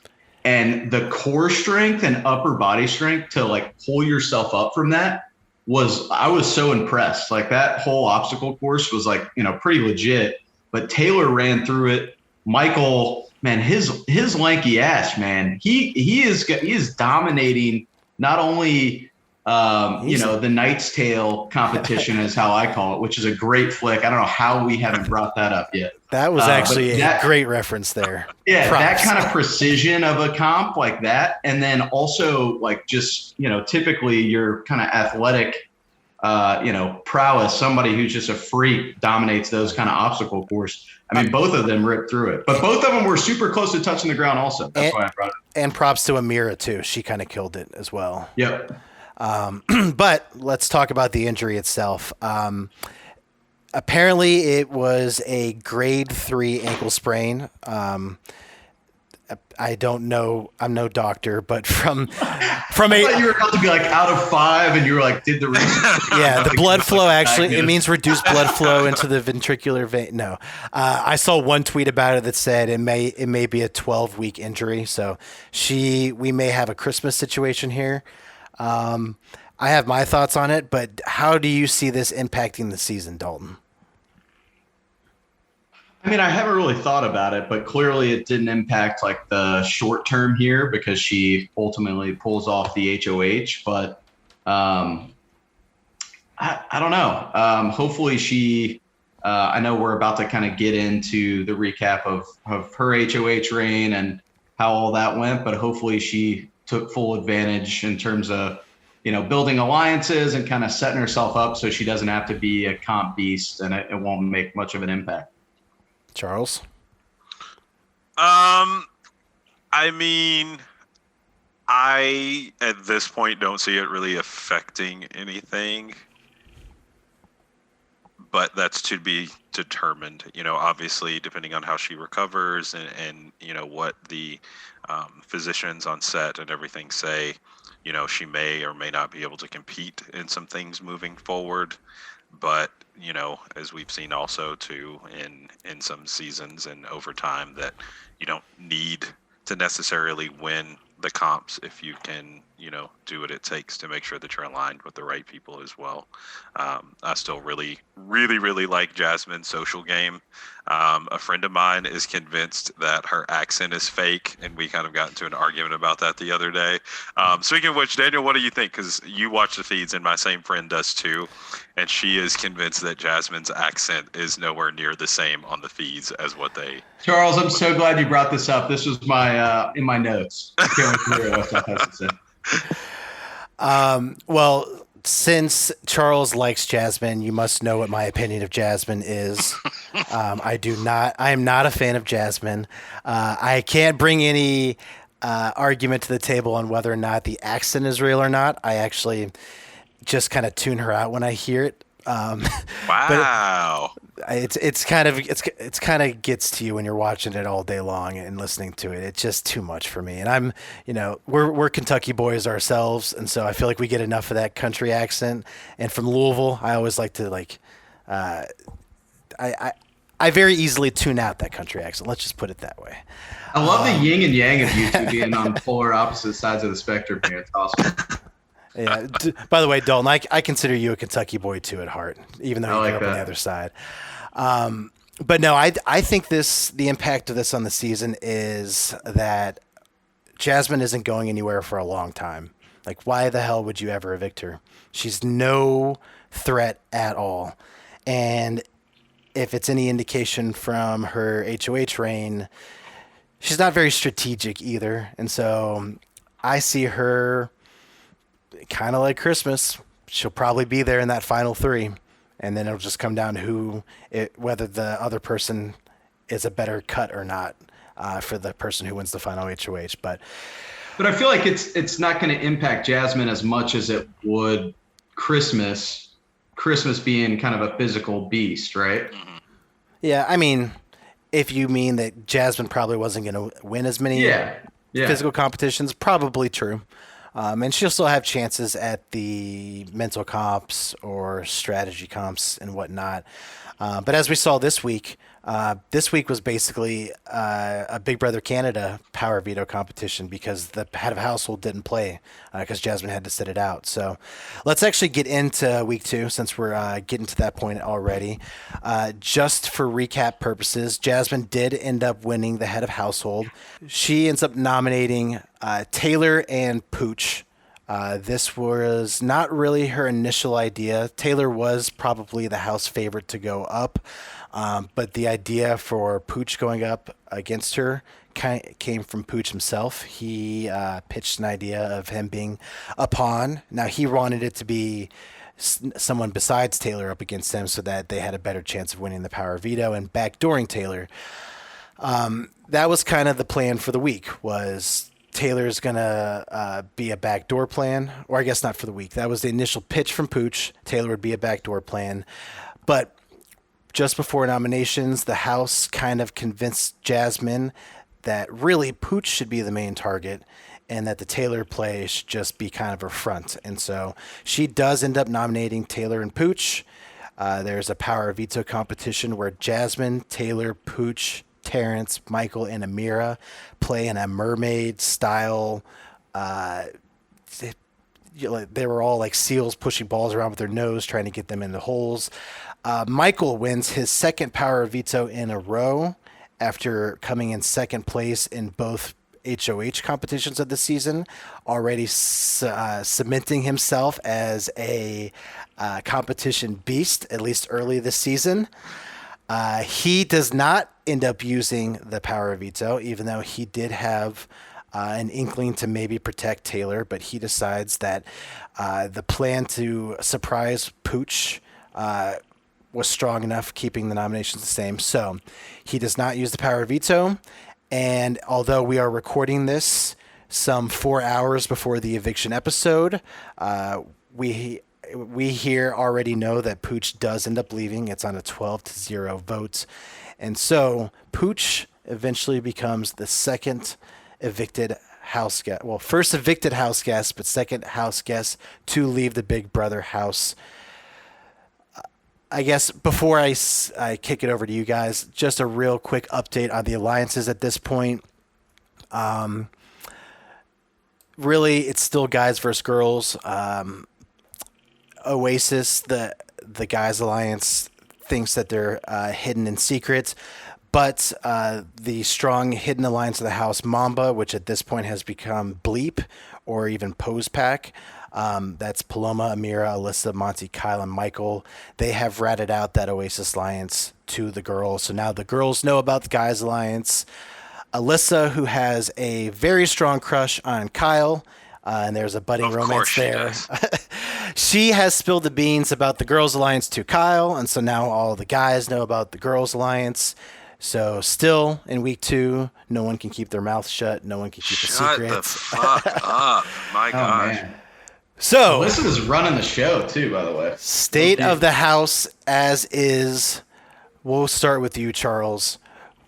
And the core strength and upper body strength to like pull yourself up from that I was so impressed. Like that whole obstacle course was like, you know, pretty legit. But Taylor ran through it. Michael, man, his lanky ass, man, he is dominating not only the Knight's Tale competition is how I call it, which is a great flick. I don't know how we haven't brought that up yet. That was actually a great reference there. Yeah, Props. That kind of precision of a comp like that, and then also like just, you know, typically your kind of athletic prowess, somebody who's just a freak dominates those kind of obstacle course. I mean, both of them ripped through it, but both of them were super close to touching the ground also. That's why I brought it. And props to Amira too. She kind of killed it as well. Yep. But let's talk about the injury itself. Apparently it was a grade 3 ankle sprain. I don't know. I'm no doctor, but from I thought you were about to be like out of 5 and you were like, did the research. Yeah, the blood flow actually, it means reduced blood flow into the ventricular vein. No, I saw one tweet about it that said it may be a 12-week injury. So we may have a Christmas situation here. I have my thoughts on it, but how do you see this impacting the season, Dalton? I mean, I haven't really thought about it, but clearly it didn't impact like the short term here because she ultimately pulls off the HOH. But I don't know. Hopefully she, I know we're about to kind of get into the recap of her HOH reign and how all that went, but hopefully she took full advantage in terms of, you know, building alliances and kind of setting herself up so she doesn't have to be a comp beast and it won't make much of an impact. Charles? I mean, I at this point don't see it really affecting anything, but that's to be determined. You know, obviously, depending on how she recovers and you know what the physicians on set and everything say, you know, she may or may not be able to compete in some things moving forward. But, you know, as we've seen also too in some seasons and over time, that you don't need to necessarily win the comps if you can, do what it takes to make sure that you're aligned with the right people as well. I still really, really, really like Jasmine's social game. A friend of mine is convinced that her accent is fake, and we kind of got into an argument about that the other day. Speaking of which, Daniel, what do you think? Because you watch the feeds, and my same friend does too, and she is convinced that Jasmine's accent is nowhere near the same on the feeds as what they. Charles, I'm so glad you brought this up. This was my in my notes. I can't wait to hear what Westhoff has to say. Well, since Charles likes Jasmine, you must know what my opinion of Jasmine is. I am not a fan of Jasmine. I can't bring any argument to the table on whether or not the accent is real or not. I actually just kind of tune her out when I hear it. Wow. It's kind of gets to you when you're watching it all day long and listening to it. It's just too much for me. And we're Kentucky boys ourselves, and so I feel like we get enough of that country accent. And from Louisville, I always like to I very easily tune out that country accent. Let's just put it that way. I love the yin and yang of you two being on polar opposite sides of the spectrum here. It's awesome. Yeah. By the way, Dalton, I consider you a Kentucky boy too at heart, even though you grew up on the other side. But no, I think the impact of this on the season is that Jasmine isn't going anywhere for a long time. Like, why the hell would you ever evict her? She's no threat at all. And if it's any indication from her HOH reign, she's not very strategic either. And so I see her kind of like Christmas. She'll probably be there in that final three, and then it'll just come down to whether the other person is a better cut or not for the person who wins the final HOH. But I feel like it's not going to impact Jasmine as much as it would Christmas. Christmas being kind of a physical beast, right? Yeah, I mean, if you mean that Jasmine probably wasn't going to win as many physical competitions, probably true. And she'll still have chances at the mental comps or strategy comps and whatnot. But as we saw this week was basically a Big Brother Canada power veto competition because the head of household didn't play because Jasmine had to sit it out. So let's actually get into week 2 since we're getting to that point already. Just for recap purposes, Jasmine did end up winning the head of household. She ends up nominating Taylor and Pooch. This was not really her initial idea. Taylor was probably the house favorite to go up, but the idea for Pooch going up against her came from Pooch himself. He pitched an idea of him being a pawn. Now, he wanted it to be someone besides Taylor up against them so that they had a better chance of winning the power veto and backdooring Taylor. That was kind of the plan for the week, was Taylor's going to be a backdoor plan, or I guess not for the week. That was the initial pitch from Pooch. Taylor would be a backdoor plan. But just before nominations, the House kind of convinced Jasmine that really Pooch should be the main target and that the Taylor play should just be kind of a front. And so she does end up nominating Taylor and Pooch. There's a power veto competition where Jasmine, Taylor, Pooch, Terrence, Michael, and Amira play in a mermaid style. They were all like seals pushing balls around with their nose, trying to get them in the holes. Michael wins his second power veto in a row after coming in second place in both HOH competitions of the season, already cementing himself as a competition beast, at least early this season. He does not end up using the power veto, even though he did have an inkling to maybe protect Taylor, but he decides that the plan to surprise Pooch was strong enough, keeping the nominations the same. So he does not use the power veto. And although we are recording this some 4 hours before the eviction episode, we here already know that Pooch does end up leaving. It's on a 12-0 vote. And so Pooch eventually becomes the second evicted house guest. Well, first evicted house guest, but second house guest to leave the Big Brother house. I guess before I kick it over to you guys, just a real quick update on the alliances at this point. really, it's still guys versus girls. Oasis, the guys alliance, thinks that they're hidden in secret, but the strong hidden alliance of the house, Mamba, which at this point has become Bleep or even Pose Pack. That's Paloma, Amira, Alyssa, Monty, Kyle, and Michael. They have ratted out that Oasis alliance to the girls, so now the girls know about the guys alliance. Alyssa, who has a very strong crush on Kyle, and there's a budding Of romance course she there. does. She has spilled the beans about the girls' alliance to Kyle, and so now all the guys know about the girls' alliance. So still in week 2, no one can keep their mouth shut. No one can keep a Shut secret. the fuck up. My Oh gosh. man, So Alyssa is running the show too, by the way. state of the house as is. We'll start with you, Charles.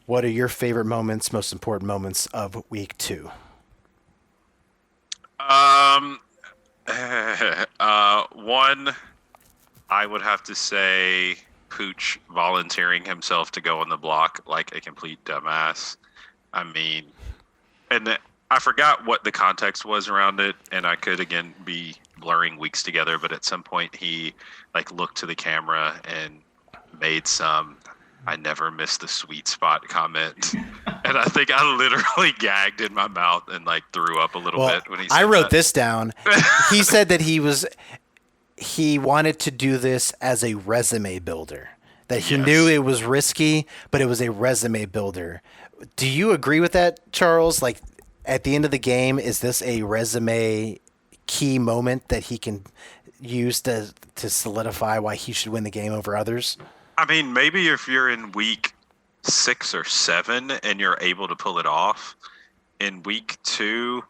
What are your favorite moments, most important moments of week 2? One, I would have to say Pooch volunteering himself to go on the block like a complete dumbass. I mean, and I forgot what the context was around it, and I could again be blurring weeks together, but at some point he like looked to the camera and made some "I never miss the sweet spot" comment. And I think I literally gagged in my mouth and like threw up a little bit when he said I wrote that. this down. He said that he wanted to do this as a resume builder. That he Yes. knew it was risky, but it was a resume builder. Do you agree with that, Charles? Like at the end of the game, is this a resume key moment that he can use to solidify why he should win the game over others? I mean, maybe if you're in week 6 or 7 and you're able to pull it off, in week 2,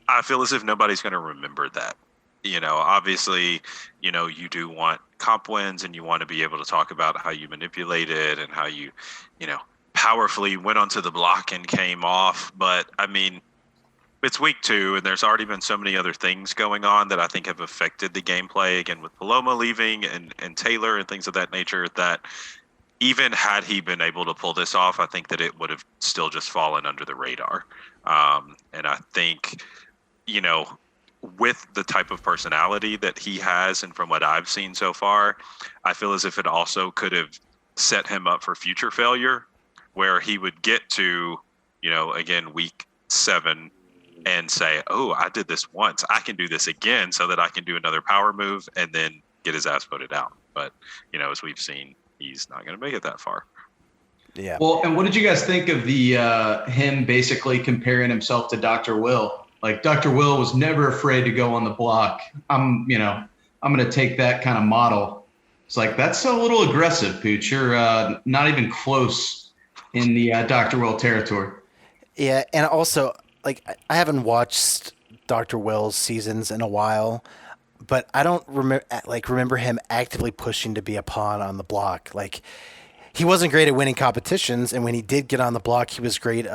I feel as if nobody's going to remember that. You know, obviously, you know, you do want comp wins and you want to be able to talk about how you manipulated and how you know, powerfully went onto the block and came off. But I mean, it's week 2 and there's already been so many other things going on that I think have affected the gameplay, again with Paloma leaving and Taylor and things of that nature, that even had he been able to pull this off, I think that it would have still just fallen under the radar. And I think, you know, with the type of personality that he has and from what I've seen so far, I feel as if it also could have set him up for future failure, where he would get to, you know, again, week 7 and say, oh, I did this once, I can do this again, so that I can do another power move and then get his ass voted out. But, you know, as we've seen, he's not going to make it that far. Yeah. Well, and what did you guys think of the him basically comparing himself to Dr. Will? Like Dr. Will was never afraid to go on the block. I'm going to take that kind of model. It's like, that's a little aggressive, Pooch. You're not even close in the Dr. Will territory. Yeah, and also, like, I haven't watched Dr. Will's seasons in a while, but I don't remember him actively pushing to be a pawn on the block. Like, he wasn't great at winning competitions, and when he did get on the block, he was great.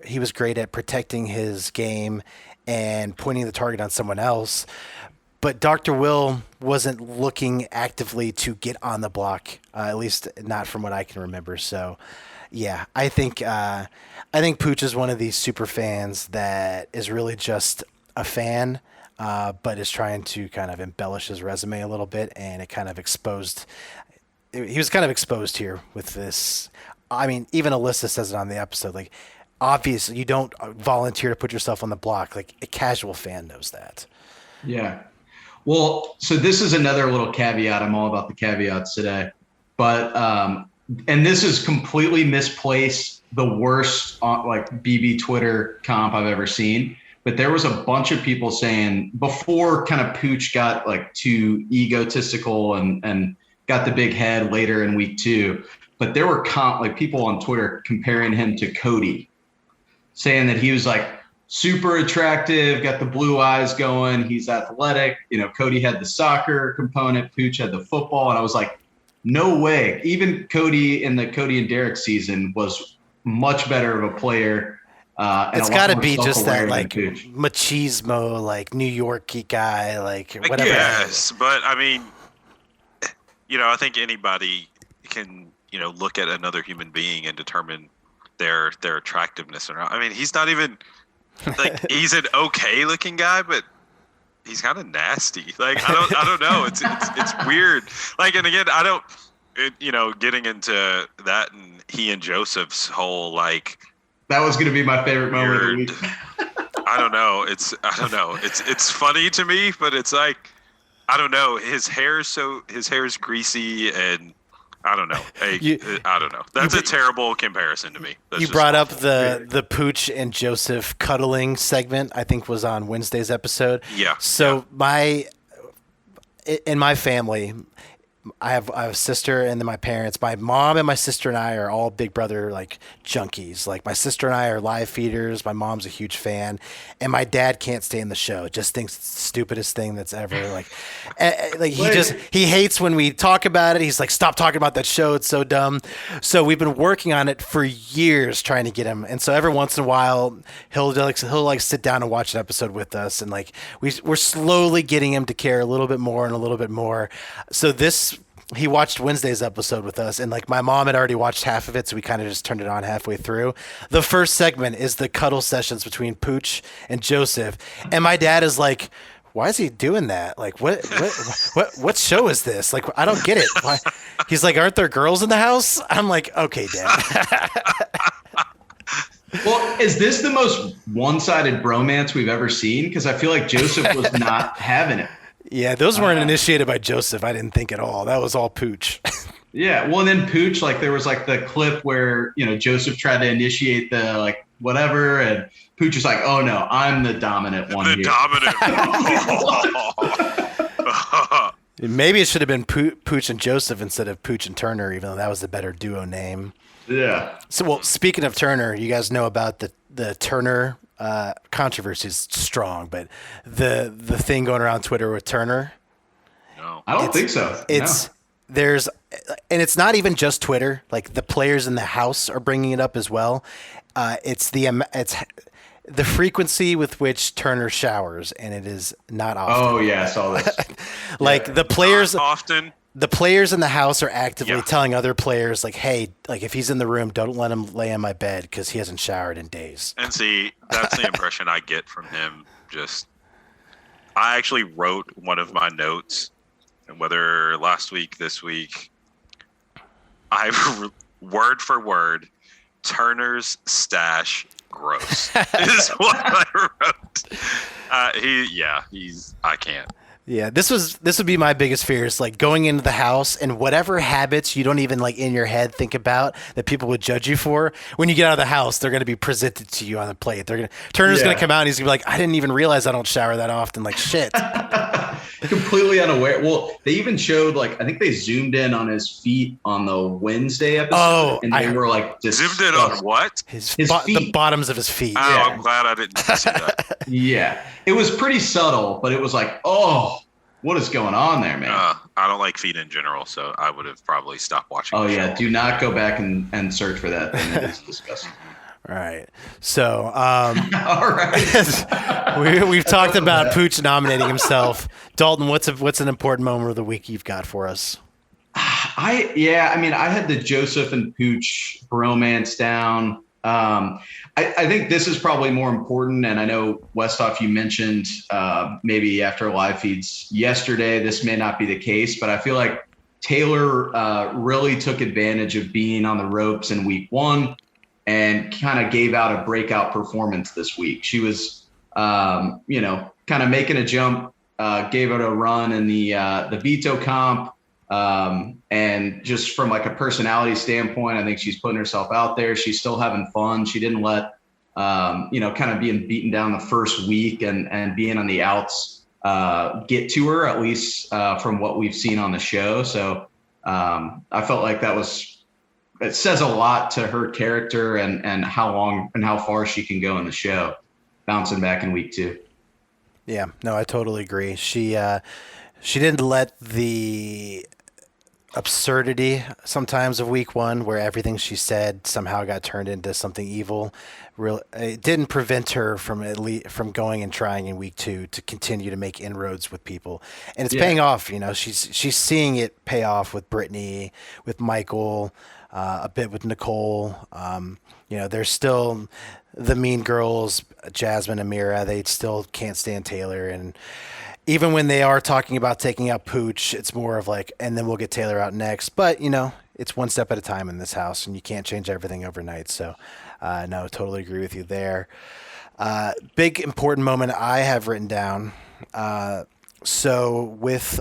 He was great at protecting his game and pointing the target on someone else. But Dr. Will wasn't looking actively to get on the block, at least not from what I can remember. So, yeah, I think Pooch is one of these super fans that is really just a fan, but is trying to kind of embellish his resume a little bit, and it kind of exposed. He was kind of exposed here with this. I mean, even Alyssa says it on the episode. Like, obviously, you don't volunteer to put yourself on the block. Like, a casual fan knows that. Yeah. Well, so this is another little caveat. I'm all about the caveats today. But, and this is completely misplaced, the worst like BB Twitter comp I've ever seen. But there was a bunch of people saying before kind of Pooch got like too egotistical and got the big head later in week 2. But there were like people on Twitter comparing him to Cody, saying that he was like super attractive, got the blue eyes going, he's athletic. You know, Cody had the soccer component, Pooch had the football. And I was like, no way. Even Cody in the Cody and Derek season was much better of a player. It's got to be just that like machismo, like New Yorkie guy, like whatever. Yes, but I mean, you know, I think anybody can, you know, look at another human being and determine their attractiveness or not. I mean, he's not even like he's an okay looking guy, but he's kind of nasty. Like I don't know. It's weird. Like, and again, getting into that and he and Joseph's whole like that was going to be my favorite moment of the week. I don't know. It's funny to me, but it's like I don't know. His hair is greasy and I don't know. I don't know. That's a terrible comparison to me. That's you brought up the Pooch and Joseph cuddling segment, I think was on Wednesday's episode. Yeah. So in my family, I have a sister and then my parents. My mom and my sister and I are all Big Brother like junkies. Like my sister and I are live feeders. My mom's a huge fan, and my dad can't stay in the show. Just thinks it's the stupidest thing that's ever like. He hates when we talk about it. He's like, stop talking about that show. It's so dumb. So we've been working on it for years trying to get him. And so every once in a while he'll sit down and watch an episode with us, and like we're slowly getting him to care a little bit more and a little bit more. So he watched Wednesday's episode with us, and like my mom had already watched half of it, so we kind of just turned it on halfway through. The first segment is the cuddle sessions between Pooch and Joseph, and my dad is like, "Why is he doing that? Like, what show is this? Like, I don't get it." Why? He's like, "Aren't there girls in the house?" I'm like, "Okay, Dad." Well, is this the most one-sided bromance we've ever seen? Because I feel like Joseph was not having it. Yeah, those weren't initiated by Joseph. I didn't think at all. That was all Pooch. Yeah, well, and then Pooch, like there was like the clip where Joseph tried to initiate the like whatever, and Pooch was like, "Oh no, I'm the dominant one." The dominant. Maybe it should have been Pooch and Joseph instead of Pooch and Turner, even though that was the better duo name. Yeah. So, well, speaking of Turner, you guys know about the Turner. Controversy is strong, but the thing going around Twitter with Turner, no, I don't think so. And it's not even just Twitter. Like the players in the house are bringing it up as well. It's the frequency with which Turner showers, and it is not often. Oh yeah, I saw this. The players not often. The players in the house are actively telling other players, like, hey, like if he's in the room, don't let him lay on my bed because he hasn't showered in days. And see, that's the impression I get from him. I actually wrote one of my notes, and whether last week, this week, word for word, Turner's stash gross is what I wrote. I can't. Yeah, this would be my biggest fear is like going into the house and whatever habits you don't even like in your head think about that people would judge you for. When you get out of the house, they're going to be presented to you on the plate. Turner's going to come out and he's going to be like, I didn't even realize I don't shower that often. Like shit. Completely unaware. Well, they even showed I think they zoomed in on his feet on the Wednesday episode. Oh, and they were like zoomed in on what? His feet. The bottoms of his feet. Oh, yeah. I'm glad I didn't see that. Yeah, it was pretty subtle, but it was like, oh, what is going on there, man? I don't like feet in general, so I would have probably stopped watching. Oh yeah, do not go back and search for that thing. It is disgusting. All right. So, all right. we've talked about Pooch nominating himself. Dalton, what's an important moment of the week you've got for us? I had the Joseph and Pooch bromance down. I think this is probably more important, and I know Westhoff, you mentioned maybe after live feeds yesterday, this may not be the case, but I feel like Taylor really took advantage of being on the ropes in week one and kind of gave out a breakout performance this week. She was, kind of making a jump, gave it a run in the veto comp. And just from like a personality standpoint, I think she's putting herself out there. She's still having fun. She didn't let, kind of being beaten down the first week and being on the outs, get to her, at least, from what we've seen on the show. So, I felt like it says a lot to her character and how long and how far she can go in the show, bouncing back in week two. Yeah, no, I totally agree. She didn't let the absurdity sometimes of week one where everything she said somehow got turned into something evil. It didn't prevent her from going and trying in week two to continue to make inroads with people. And it's paying off, she's seeing it pay off with Brittany, with Michael, a bit with Nicole. There's still the mean girls, Jasmine and Mira. They still can't stand Taylor, and even when they are talking about taking out Pooch, it's more of like, and then we'll get Taylor out next. But it's one step at a time in this house, and you can't change everything overnight. So, no, totally agree with you there. Big important moment I have written down. So with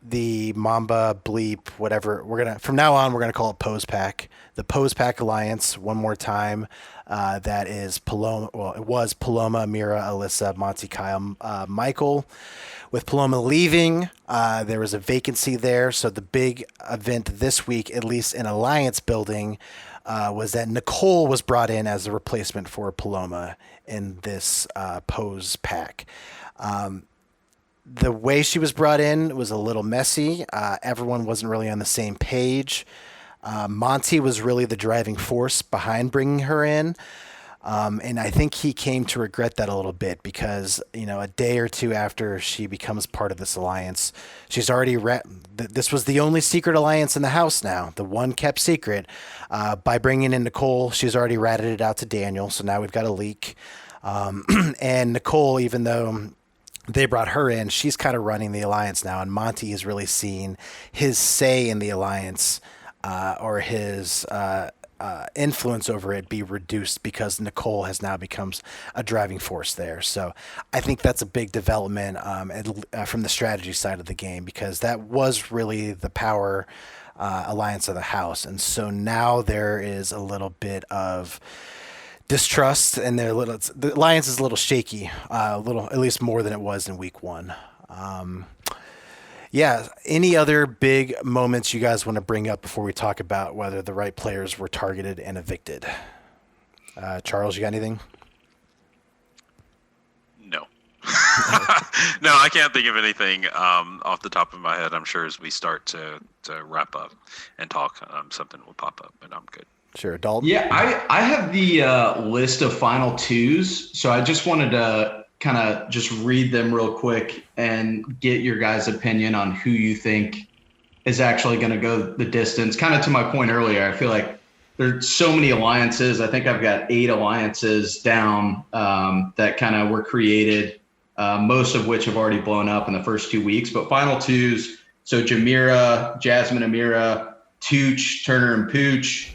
the Mamba bleep, whatever, from now on we're gonna call it Pose Pack. The Pose Pack Alliance. One more time. That is Paloma. Well, it was Paloma, Mira, Alyssa, Monty, Kyle, Michael. With Paloma leaving, there was a vacancy there. So the big event this week, at least in Alliance building, was that Nicole was brought in as a replacement for Paloma in this Pose Pack. The way she was brought in was a little messy. Everyone wasn't really on the same page. Monty was really the driving force behind bringing her in. And I think he came to regret that a little bit because, a day or two after she becomes part of this alliance, she's already this was the only secret alliance in the house now, the one kept secret. By bringing in Nicole, she's already ratted it out to Daniel. So now we've got a leak. And Nicole, even though they brought her in, she's kind of running the alliance now. And Monty is really seeing his say in the alliance or his influence over it be reduced because Nicole has now becomes a driving force there. So I think that's a big development from the strategy side of the game because that was really the power alliance of the house. And so now there is a little bit of distrust and the alliance is a little shaky, at least more than it was in week one. Any other big moments you guys want to bring up before we talk about whether the right players were targeted and evicted? Charles, you got anything? No. No, I can't think of anything off the top of my head. I'm sure as we start to wrap up and talk, something will pop up, but I'm good. Sure. Dalton? Yeah, I have the list of final twos, so I just wanted to kind of just read them real quick and get your guys' opinion on who you think is actually going to go the distance. Kind of to my point earlier, I feel like there's so many alliances. I think I've got 8 alliances down that kind of were created, most of which have already blown up in the first 2 weeks. But final twos, so Jamira, Jasmine, Amira, Tooch, Turner, and Pooch.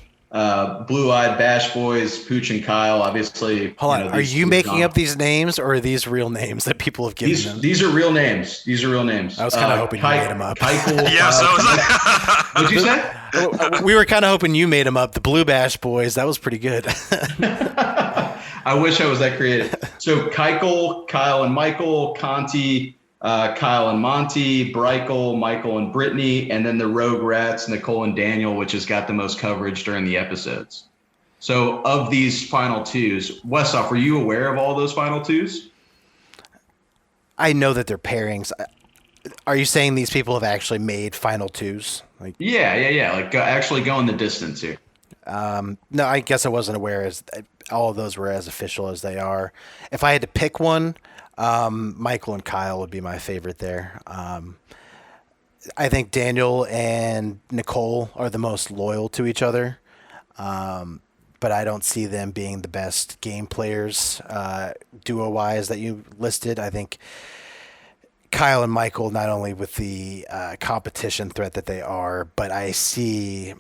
Blue-eyed Bash Boys, Pooch and Kyle, obviously. Hold on, are you making up these names or are these real names that people have given them? These are real names. These are real names. I was kind of hoping you made them up. Yeah, so what'd you say? We were kind of hoping you made them up. The Blue Bash Boys, that was pretty good. I wish I was that creative. So Keichel, Kyle and Michael, Conti, Kyle and Monty, Breichel, Michael and Brittany, and then the Rogue Rats, Nicole and Daniel, which has got the most coverage during the episodes. So of these final twos, Westhoff, were you aware of all those final twos? I know that they're pairings. Are you saying these people have actually made final twos? Yeah. Like actually going the distance here. No, I guess I wasn't aware as all of those were as official as they are. If I had to pick one, Michael and Kyle would be my favorite there. I think Daniel and Nicole are the most loyal to each other, but I don't see them being the best game players duo-wise that you listed. I think Kyle and Michael, not only with the competition threat that they are, but I see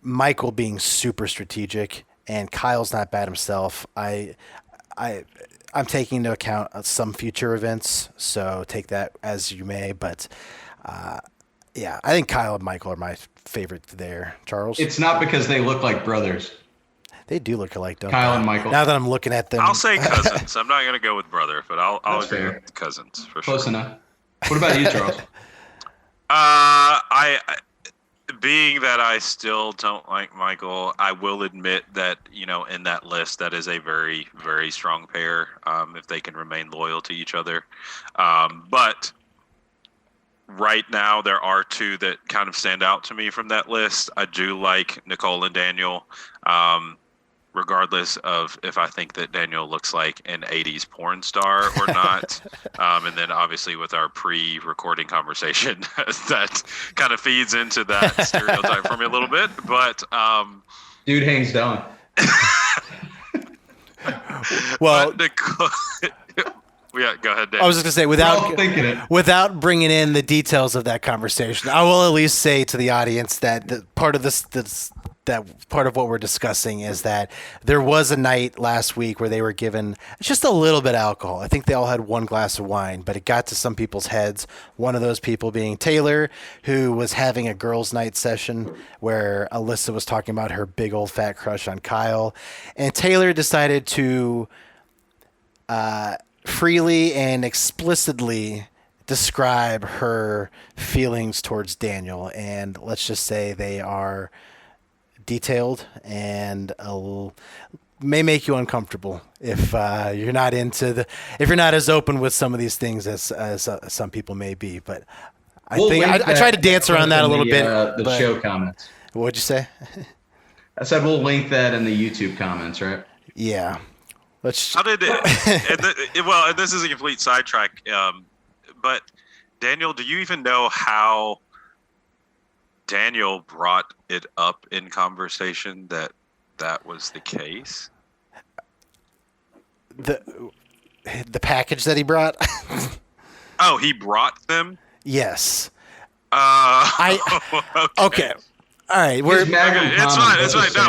Michael being super strategic, and Kyle's not bad himself. I'm taking into account some future events, so take that as you may. But I think Kyle and Michael are my favorite there. Charles? It's not because they look like brothers. They do look alike, don't Kyle they? and Michael. Now that I'm looking at them, I'll say cousins. I'm not going to go with brother, but I'll agree fair. with cousins for Close sure. enough. What about you, Charles? I being that I still don't like Michael, I will admit that, in that list, that is a very, very strong pair, if they can remain loyal to each other. But right now, there are 2 that kind of stand out to me from that list. I do like Nicole and Daniel, regardless of if I think that Daniel looks like an 80s porn star or not. And then obviously with our pre-recording conversation, that kind of feeds into that stereotype for me a little bit. But dude hangs down. Well, Nicole, yeah, go ahead, Dan. I was just gonna say We're all thinking it. without bringing in the details of that conversation, I will at least say to the audience that part of that part of what we're discussing is that there was a night last week where they were given just a little bit of alcohol. I think they all had one glass of wine, but it got to some people's heads. One of those people being Taylor, who was having a girls' night session where Alyssa was talking about her big old fat crush on Kyle, and Taylor decided to freely and explicitly describe her feelings towards Daniel, and let's just say they are detailed and may make you uncomfortable if you're not if you're not as open with some of these things as some people may be. But I try to dance around that a little bit. The show comments. What'd you say? I said we'll link that in the YouTube comments, right? Yeah. How did it? Well, this is a complete sidetrack. But Daniel, do you even know how Daniel brought it up in conversation that was the case? The package that he brought? Oh, he brought them? Yes. Okay. Okay. All right, It's fine. No,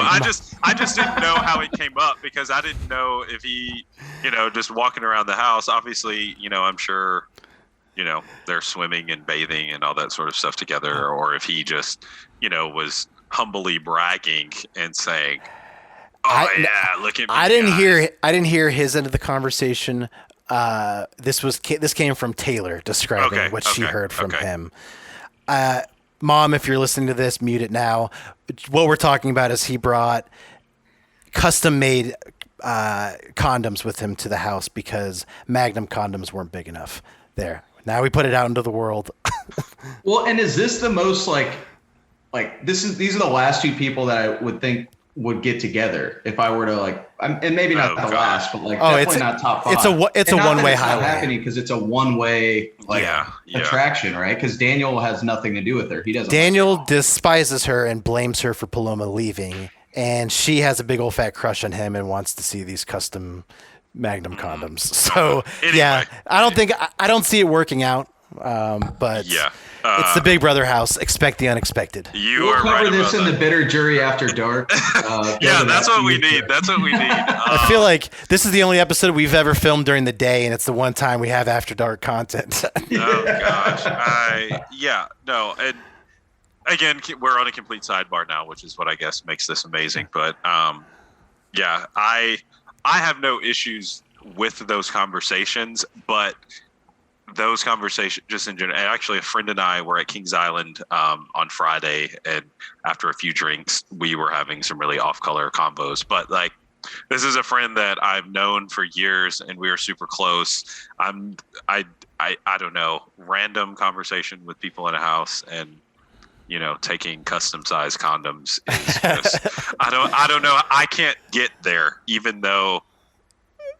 I just didn't know how it came up because I didn't know if he, just walking around the house. Obviously, I'm sure, they're swimming and bathing and all that sort of stuff together, or if he just, was humbly bragging and saying, "Oh look at me." I didn't hear his end of the conversation. This came from Taylor describing what she heard from him. Mom, if you're listening to this, mute it now. What we're talking about is he brought custom-made condoms with him to the house because Magnum condoms weren't big enough. There. Now we put it out into the world. Well, and is this the most these are the last two people that I would think would get together if I were to and maybe not last, but definitely not top five. It's a one-way highway. Not happening because it's a one-way attraction, right? Because Daniel has nothing to do with her. He doesn't. Daniel despises her and blames her for Paloma leaving, and she has a big old fat crush on him and wants to see these custom Magnum condoms. So anyway. I don't see it working out. But it's the Big Brother house. Expect the unexpected. We'll cover this in the Bitter Jury After Dark. That's what we need. I feel like this is the only episode we've ever filmed during the day, and it's the one time we have After Dark content. Oh gosh, no, and again, we're on a complete sidebar now, which is what I guess makes this amazing. But I have no issues with those conversations, but those conversations just in general. Actually, a friend and I were at Kings Island on Friday, and after a few drinks, we were having some really off-color combos. But this is a friend that I've known for years, and we are super close. I don't know, random conversation with people in a house, and taking custom-sized condoms is just I don't know. I can't get there, even though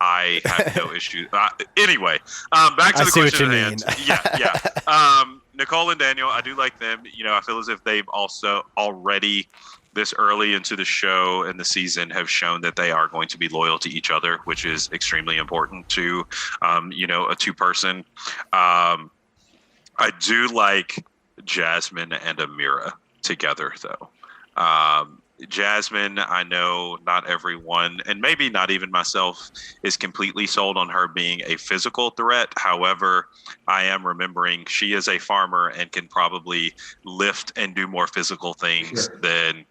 I have no issues. Anyway, back to the question at hand. Nicole and Daniel, I do like them. I feel as if they've also already this early into the show and the season have shown that they are going to be loyal to each other, which is extremely important to, a two-person. I do like Jasmine and Amira together, though. Jasmine, I know not everyone, and maybe not even myself, is completely sold on her being a physical threat. However, I am remembering she is a farmer and can probably lift and do more physical things than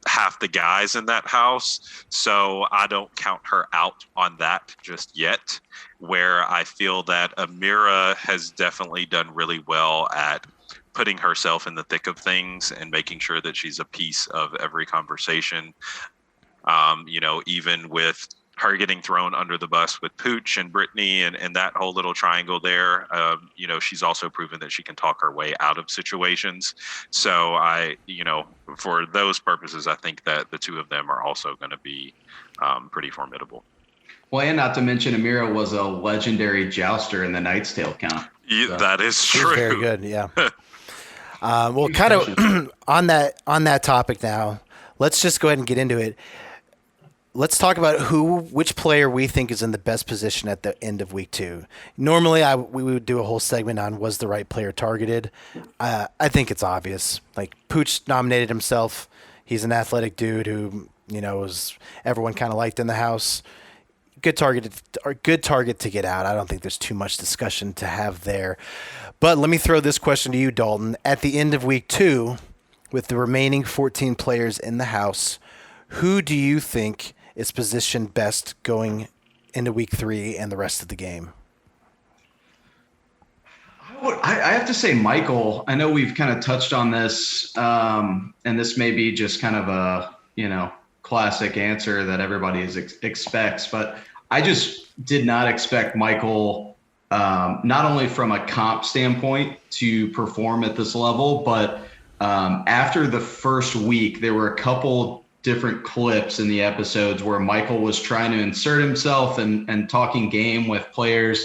half the guys in that house. So I don't count her out on that just yet, where I feel that Amira has definitely done really well at putting herself in the thick of things and making sure that she's a piece of every conversation. Even with her getting thrown under the bus with Pooch and Brittany and that whole little triangle there, she's also proven that she can talk her way out of situations. So for those purposes, I think that the two of them are also going to be pretty formidable. Well, and not to mention Amira was a legendary jouster in the Knight's Tale count. So. That is true. Very good, yeah. Well, kind of on that topic now, let's just go ahead and get into it. let's talk about which player we think is in the best position at the end of week 2. Normally, we would do a whole segment on was the right player targeted. I think it's obvious. Like Pooch nominated himself. He's an athletic dude who was everyone kind of liked in the house. Good target to get out. I don't think there's too much discussion to have there. But let me throw this question to you, Dalton. At the end of week 2, with the remaining 14 players in the house, who do you think is positioned best going into week 3 and the rest of the game? I have to say Michael. I know we've kind of touched on this, and this may be just kind of a classic answer that everybody expects, but I just did not expect Michael, not only from a comp standpoint, to perform at this level, but after the first week, there were a couple different clips in the episodes where Michael was trying to insert himself and talking game with players.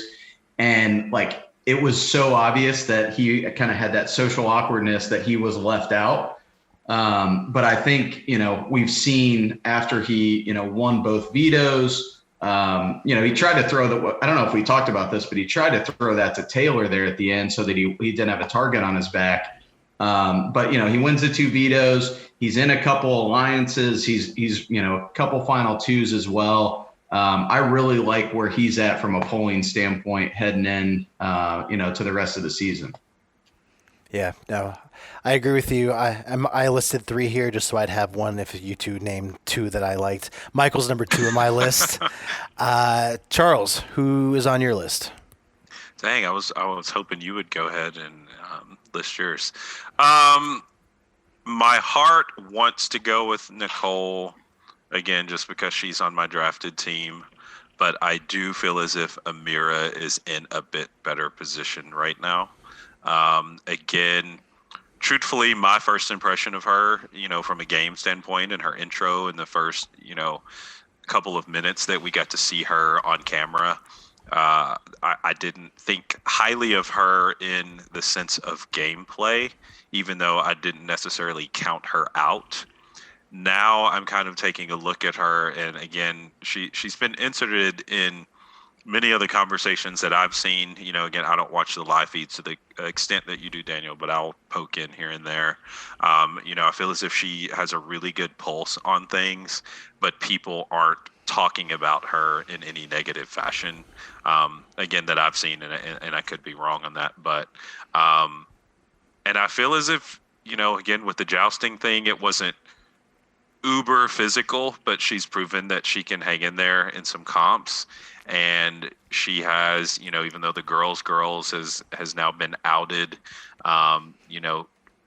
And like, it was so obvious that he kind of had that social awkwardness that he was left out. But I think, we've seen after he, won both vetoes, he tried to throw I don't know if we talked about this, but he tried to throw that to Taylor there at the end so that he didn't have a target on his back. But he wins the 2 vetoes. He's in a couple alliances. He's a couple final 2s as well. I really like where he's at from a polling standpoint heading in, to the rest of the season. Yeah, no, I agree with you. I listed 3 here just so I'd have one if you two named 2 that I liked. Michael's number 2 on my list. Charles, who is on your list? Dang, I was hoping you would go ahead and list yours. My heart wants to go with Nicole, again, just because she's on my drafted team. But I do feel as if Amira is in a bit better position right now. Again, truthfully, my first impression of her, from a game standpoint and her intro in the first, couple of minutes that we got to see her on camera, I didn't think highly of her in the sense of gameplay, even though I didn't necessarily count her out. Now I'm kind of taking a look at her, and again, she's been inserted in many of the conversations that I've seen. Again, I don't watch the live feeds to the extent that you do, Daniel, but I'll poke in here and there. I feel as if she has a really good pulse on things, but people aren't talking about her in any negative fashion. Again, that I've seen, and I could be wrong on that, but and I feel as if, again, with the jousting thing, it wasn't uber physical, but she's proven that she can hang in there in some comps. And she has, even though the girls has now been outed,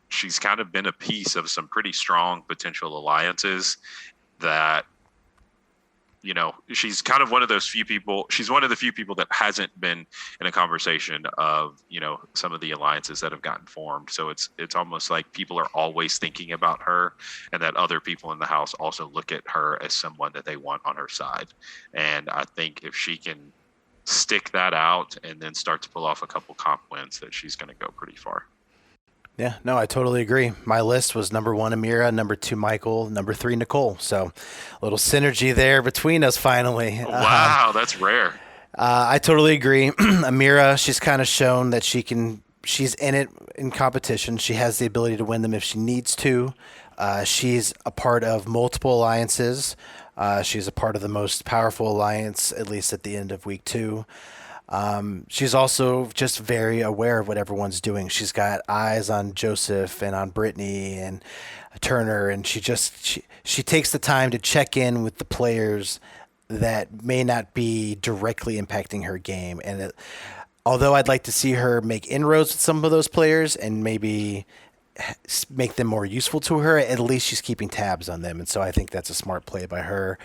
she's kind of been a piece of some pretty strong potential alliances that, she's kind of one of those few people. She's one of the few people that hasn't been in a conversation of, some of the alliances that have gotten formed. So it's almost like people are always thinking about her, and that other people in the house also look at her as someone that they want on her side. And I think if she can stick that out and then start to pull off a couple comp wins, that she's going to go pretty far. Yeah, no, I totally agree. My list was number 1, Amira, number 2, Michael, number 3, Nicole. So a little synergy there between us finally. Wow, that's rare. I totally agree. Amira, she's kind of shown that she's in it in competition. She has the ability to win them if she needs to. She's a part of multiple alliances. She's a part of the most powerful alliance, at least at the end of week 2. She's also just very aware of what everyone's doing. She's got eyes on Joseph and on Brittany and Turner, and she takes the time to check in with the players that may not be directly impacting her game. And although I'd like to see her make inroads with some of those players and maybe make them more useful to her, at least she's keeping tabs on them. And so I think that's a smart play by her.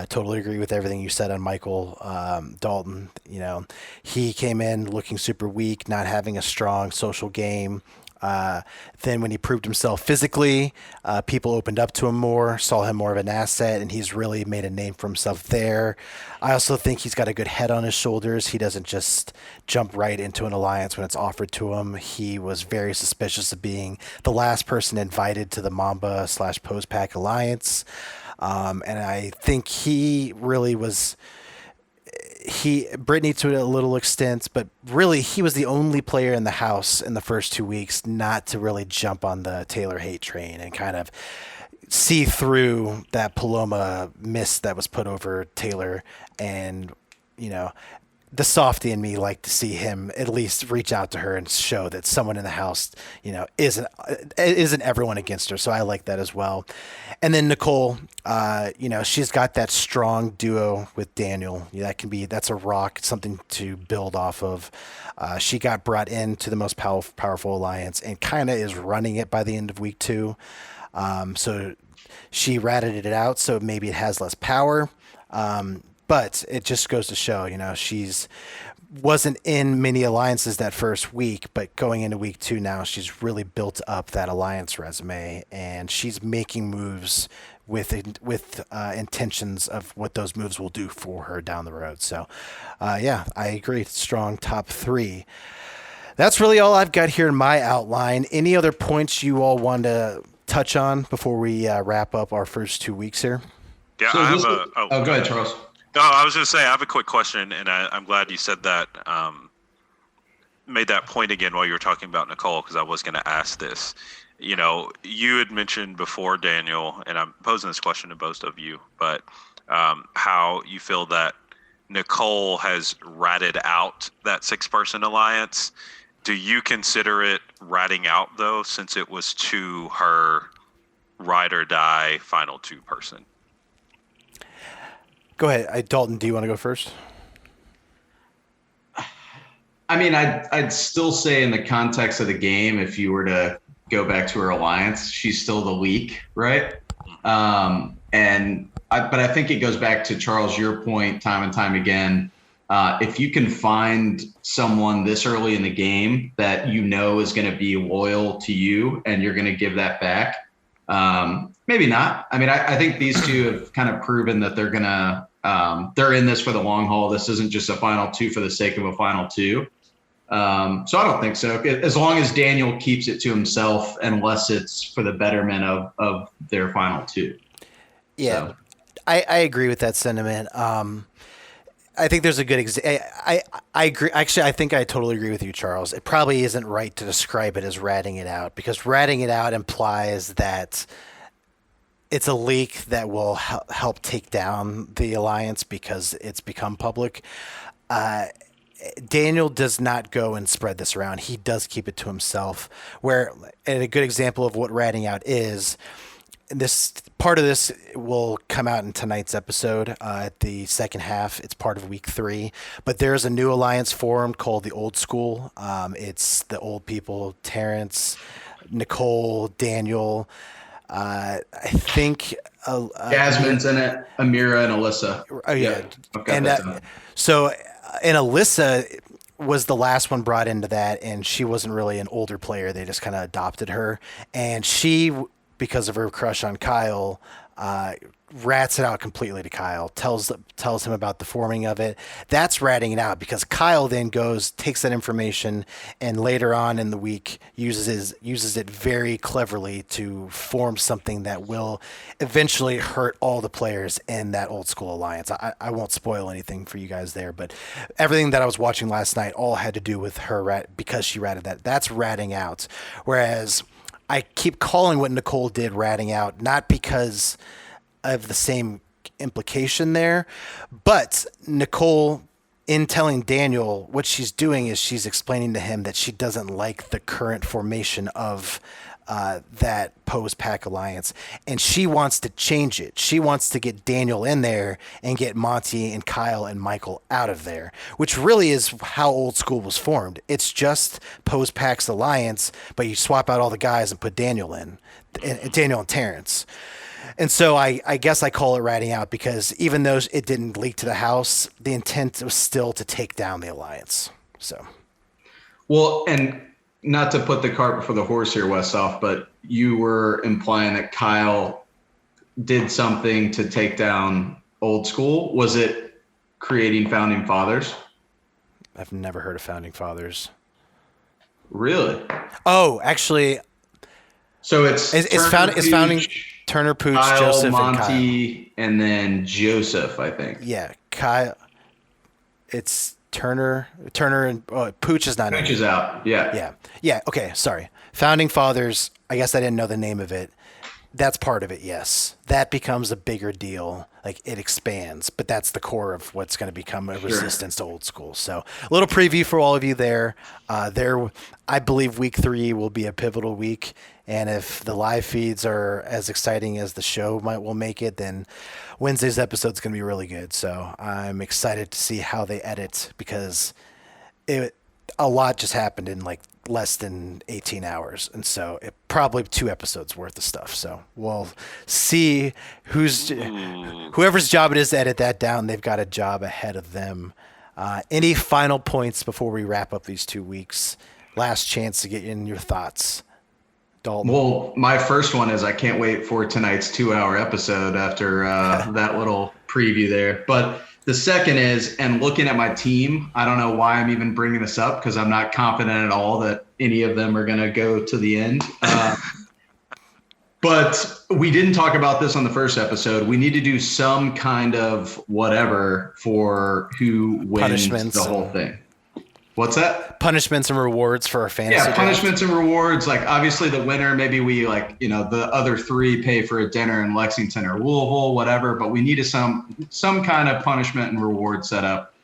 Totally agree with everything you said on Michael Dalton. He came in looking super weak, not having a strong social game. Then when he proved himself physically, people opened up to him more, saw him more of an asset, and he's really made a name for himself there. I also think he's got a good head on his shoulders. He doesn't just jump right into an alliance when it's offered to him. He was very suspicious of being the last person invited to the Mamba/Pose Pack alliance. And I think he really was Brittany to a little extent, but really he was the only player in the house in the first 2 weeks not to really jump on the Taylor hate train and kind of see through that Paloma mist that was put over Taylor. And, the softy in me liked to see him at least reach out to her and show that someone in the house, isn't everyone against her. So I like that as well. And then Nicole, she's got that strong duo with Daniel. That's a rock, something to build off of. She got brought into the most powerful alliance and kind of is running it by the end of week 2. So she ratted it out. So maybe it has less power. But it just goes to show, she's wasn't in many alliances that first week, but going into week 2 now, she's really built up that alliance resume, and she's making moves with intentions of what those moves will do for her down the road. So, I agree. Strong top 3. That's really all I've got here in my outline. Any other points you all want to touch on before we wrap up our first 2 weeks here? Yeah, So I have this- a. go ahead, Charles. No, I was going to say, I have a quick question, and I'm glad you said that, made that point again while you were talking about Nicole, because I was going to ask this. You had mentioned before, Daniel, and I'm posing this question to both of you, but how you feel that Nicole has ratted out that 6-person alliance. Do you consider it ratting out, though, since it was to her ride or die final 2-person? Go ahead. Dalton, do you want to go first? I mean, I'd still say in the context of the game, if you were to go back to her alliance, she's still the weak, right? But I think it goes back to, Charles, your point time and time again. If you can find someone this early in the game that is going to be loyal to you and you're going to give that back, maybe not. I mean, I think these two have kind of proven that they're in this for the long haul. This isn't just a final 2 for the sake of a final 2. So I don't think so. As long as Daniel keeps it to himself, unless it's for the betterment of their final 2. Yeah, so. I agree with that sentiment. I think there's a good I agree. Actually, I think I totally agree with you, Charles. It probably isn't right to describe it as ratting it out, because ratting it out implies that it's a leak that will help take down the alliance because it's become public. Daniel does not go and spread this around. He does keep it to himself. And a good example of what ratting out is, this part of this will come out in tonight's episode at the second half. It's part of week 3, but there's a new alliance formed called the Old School. It's the old people: Terrence, Nicole, Daniel. I think Jasmine's in it, Amira and Alyssa. Oh yeah, and Alyssa was the last one brought into that, and she wasn't really an older player. They just kind of adopted her, and she, because of her crush on Kyle, rats it out completely to Kyle, tells him about the forming of it. That's ratting it out, because Kyle then takes that information, and later on in the week uses it very cleverly to form something that will eventually hurt all the players in that Old School alliance. I won't spoil anything for you guys there, but everything that I was watching last night all had to do with her because she ratted that. That's ratting out. Whereas I keep calling what Nicole did ratting out, not because of the same implication there, but Nicole, in telling Daniel, what she's doing is she's explaining to him that she doesn't like the current formation of that Pose Pack alliance, and she wants to change it. She wants to get Daniel in there and get Monty and Kyle and Michael out of there, which really is how Old School was formed. It's just Pose Pack's alliance, but you swap out all the guys and put Daniel in, Daniel and Terrence. And so I guess I call it ratting out, because even though it didn't leak to the house, the intent was still to take down the alliance. So, well, and not to put the cart before the horse here, Westhoff, but you were implying that Kyle did something to take down Old School. Was it creating Founding Fathers? I've never heard of Founding Fathers. Really? Oh, actually, so it's founding Turner, Pooch, Kyle, Joseph, Monty, and then Joseph, I think. Yeah, Kyle. It's Turner, and Pooch is not. Pooch is out. Yeah. Yeah. Okay, sorry. Founding Fathers. I guess I didn't know the name of it. That's part of it. Yes, that becomes a bigger deal. Like it expands, but that's the core of what's going to become a resistance to Old School. So a little preview for all of you there. I believe week 3 will be a pivotal week. And if the live feeds are as exciting as the show will make it, then Wednesday's episode is going to be really good. So I'm excited to see how they edit because a lot just happened in like less than 18 hours. And so it probably 2 episodes worth of stuff. So we'll see whoever's job it is to edit that down. They've got a job ahead of them. Any final points before we wrap up these 2 weeks? Last chance to get in your thoughts. Dalton. Well, my first one is I can't wait for tonight's 2-hour episode after that little preview there. But the second is, and looking at my team, I don't know why I'm even bringing this up because I'm not confident at all that any of them are going to go to the end. But we didn't talk about this on the first episode. We need to do some kind of whatever for who wins the whole thing. What's that? Punishments and rewards for our fantasy. Yeah, punishments and rewards. Like obviously the winner, maybe we the other 3 pay for a dinner in Lexington or Louisville, whatever. But we need some kind of punishment and reward set up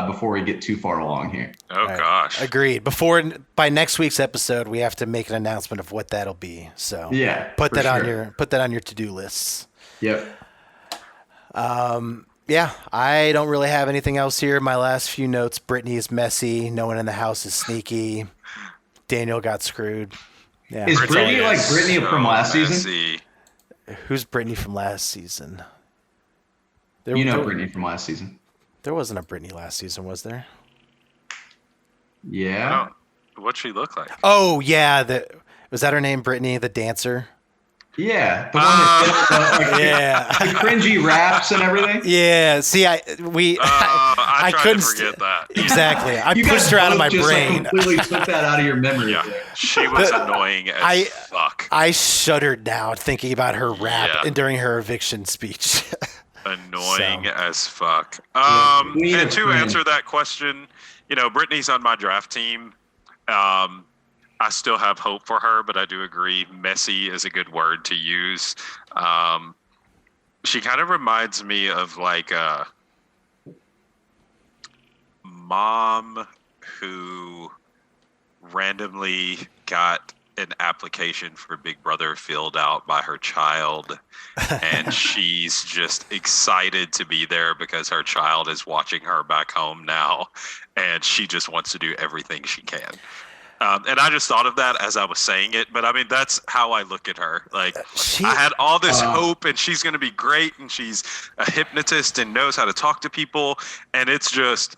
before we get too far along here. Oh right. Gosh, agreed. By next week's episode, we have to make an announcement of what that'll be. So yeah, put that on your to-do lists. Yep. Yeah, I don't really have anything else here. My last few notes: Brittany is messy. No one in the house is sneaky. Daniel got screwed. Yeah. Is Brittany like Brittany from last season? Who's Brittany from last season? Brittany from last season. There wasn't a Brittany last season, was there? Yeah. Oh, what'd she look like? Oh yeah, was that her name? Brittany, the dancer. Yeah, the one that the cringy raps and everything. Yeah, see, I couldn't forget that. Exactly. I pushed her out of my brain. Like, completely took that out of your memory. Yeah, she was annoying as fuck. I shuddered now thinking about her rap during her eviction speech. Annoying as fuck. And to answer that question, Brittany's on my draft team. I still have hope for her, but I do agree messy is a good word to use. She kind of reminds me of like a mom who randomly got an application for Big Brother filled out by her child, and she's just excited to be there because her child is watching her back home now, and she just wants to do everything she can. And I just thought of that as I was saying it, but I mean, that's how I look at her. Like, I had all this hope, and she's going to be great, and she's a hypnotist and knows how to talk to people, and it's just,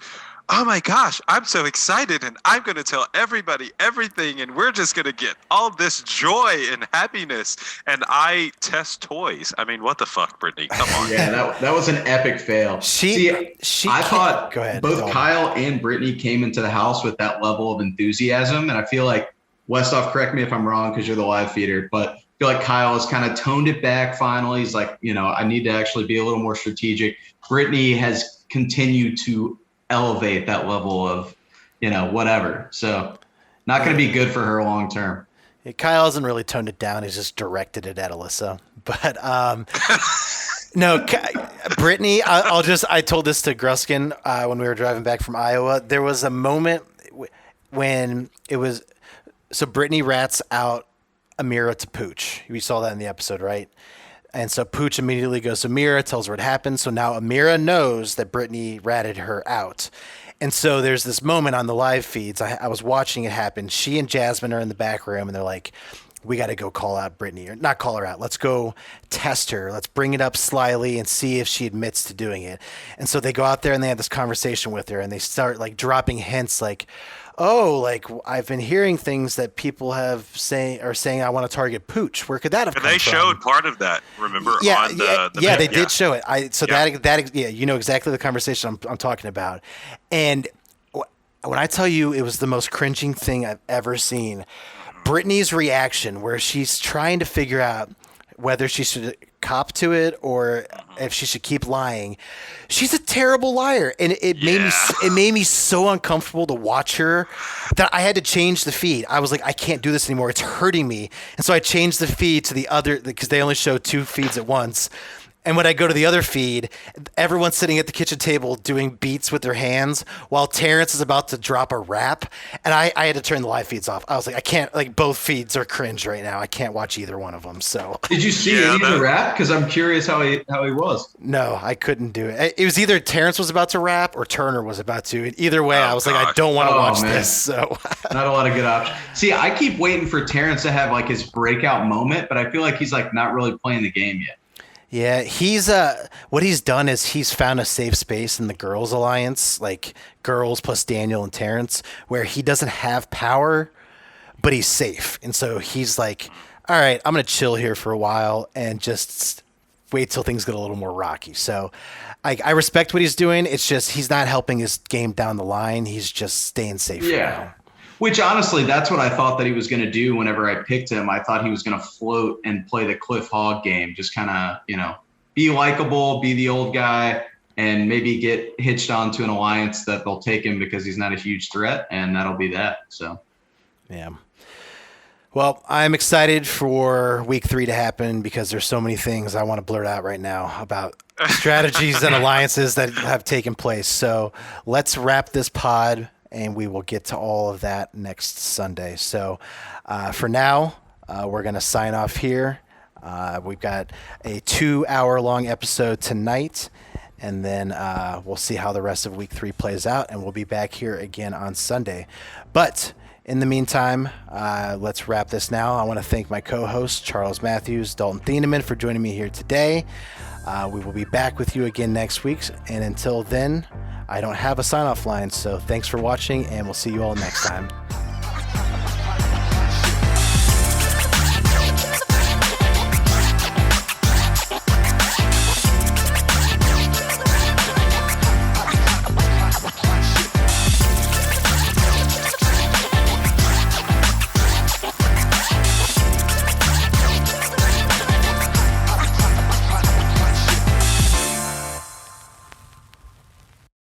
oh my gosh, I'm so excited, and I'm going to tell everybody everything, and we're just going to get all this joy and happiness, and I test toys. I mean, what the fuck, Brittany? Come on. Yeah, that was an epic fail. I thought both Kyle and Brittany came into the house with that level of enthusiasm, and I feel like, Westhoff, correct me if I'm wrong because you're the live feeder, but I feel like Kyle has kind of toned it back finally. He's like, I need to actually be a little more strategic. Brittany has continued to elevate that level of, whatever. So not going to be good for her long term. Yeah, Kyle hasn't really toned it down. He's just directed it at Alyssa. But no, Brittany, I told this to Gruskin when we were driving back from Iowa. There was a moment when so Brittany rats out Amira to Pooch. We saw that in the episode, right? And so Pooch immediately goes to Amira, tells her what happened. So now Amira knows that Brittany ratted her out. And so there's this moment on the live feeds. I was watching it happen. She and Jasmine are in the back room, and they're like, we got to go call out Brittany. Or not call her out. Let's go test her. Let's bring it up slyly and see if she admits to doing it. And so they go out there, and they have this conversation with her, and they start like dropping hints like, oh, like I've been hearing things that people are saying I want to target Pooch. Where could that have And come they from? showed part of that. Remember? Yeah, on the they did show it. Yeah. That you know exactly the conversation I'm talking about. And when I tell you it was the most cringing thing I've ever seen, Brittany's reaction where she's trying to figure out whether she should cop to it or if she should keep lying. She's a terrible liar, and it made me so uncomfortable to watch her that I had to change the feed. I was like, I can't do this anymore. It's hurting me. And so I changed the feed to the other because they only show 2 feeds at once. And when I go to the other feed, everyone's sitting at the kitchen table doing beats with their hands while Terrence is about to drop a rap. And I had to turn the live feeds off. I was like, I can't, like, both feeds are cringe right now. I can't watch either one of them. So Did you see any of the rap? Because I'm curious how he was. no, I couldn't do it. It was either Terrence was about to rap or Turner was about to. And either way, I was like, I don't want to watch this. So not a lot of good options. See, I keep waiting for Terrence to have like his breakout moment, but I feel like he's like not really playing the game yet. yeah, he's what he's done is he's found a safe space in the Girls Alliance, like girls plus Daniel and Terrence, where he doesn't have power, but he's safe. And so he's like, all right, I'm going to chill here for a while and just wait till things get a little more rocky. So I respect what he's doing. It's just he's not helping his game down the line. He's just staying safe. Yeah. Which honestly, that's what I thought that he was going to do whenever I picked him. I thought he was going to float and play the Cliff Hogg game, just kind of, be likable, be the old guy, and maybe get hitched onto an alliance that they'll take him because he's not a huge threat, and that'll be that. So, yeah. Well, I'm excited for week 3 to happen because there's so many things I want to blurt out right now about strategies and alliances that have taken place. So let's wrap this pod, and we will get to all of that next Sunday. So for now, we're going to sign off here. We've got a 2-hour-long episode tonight, and then we'll see how the rest of week 3 plays out, and we'll be back here again on Sunday. But in the meantime, let's wrap this now. I want to thank my co-hosts, Charles Matthews, Dalton Thieneman, for joining me here today. We will be back with you again next week, and until then, I don't have a sign-off line, so thanks for watching, and we'll see you all next time.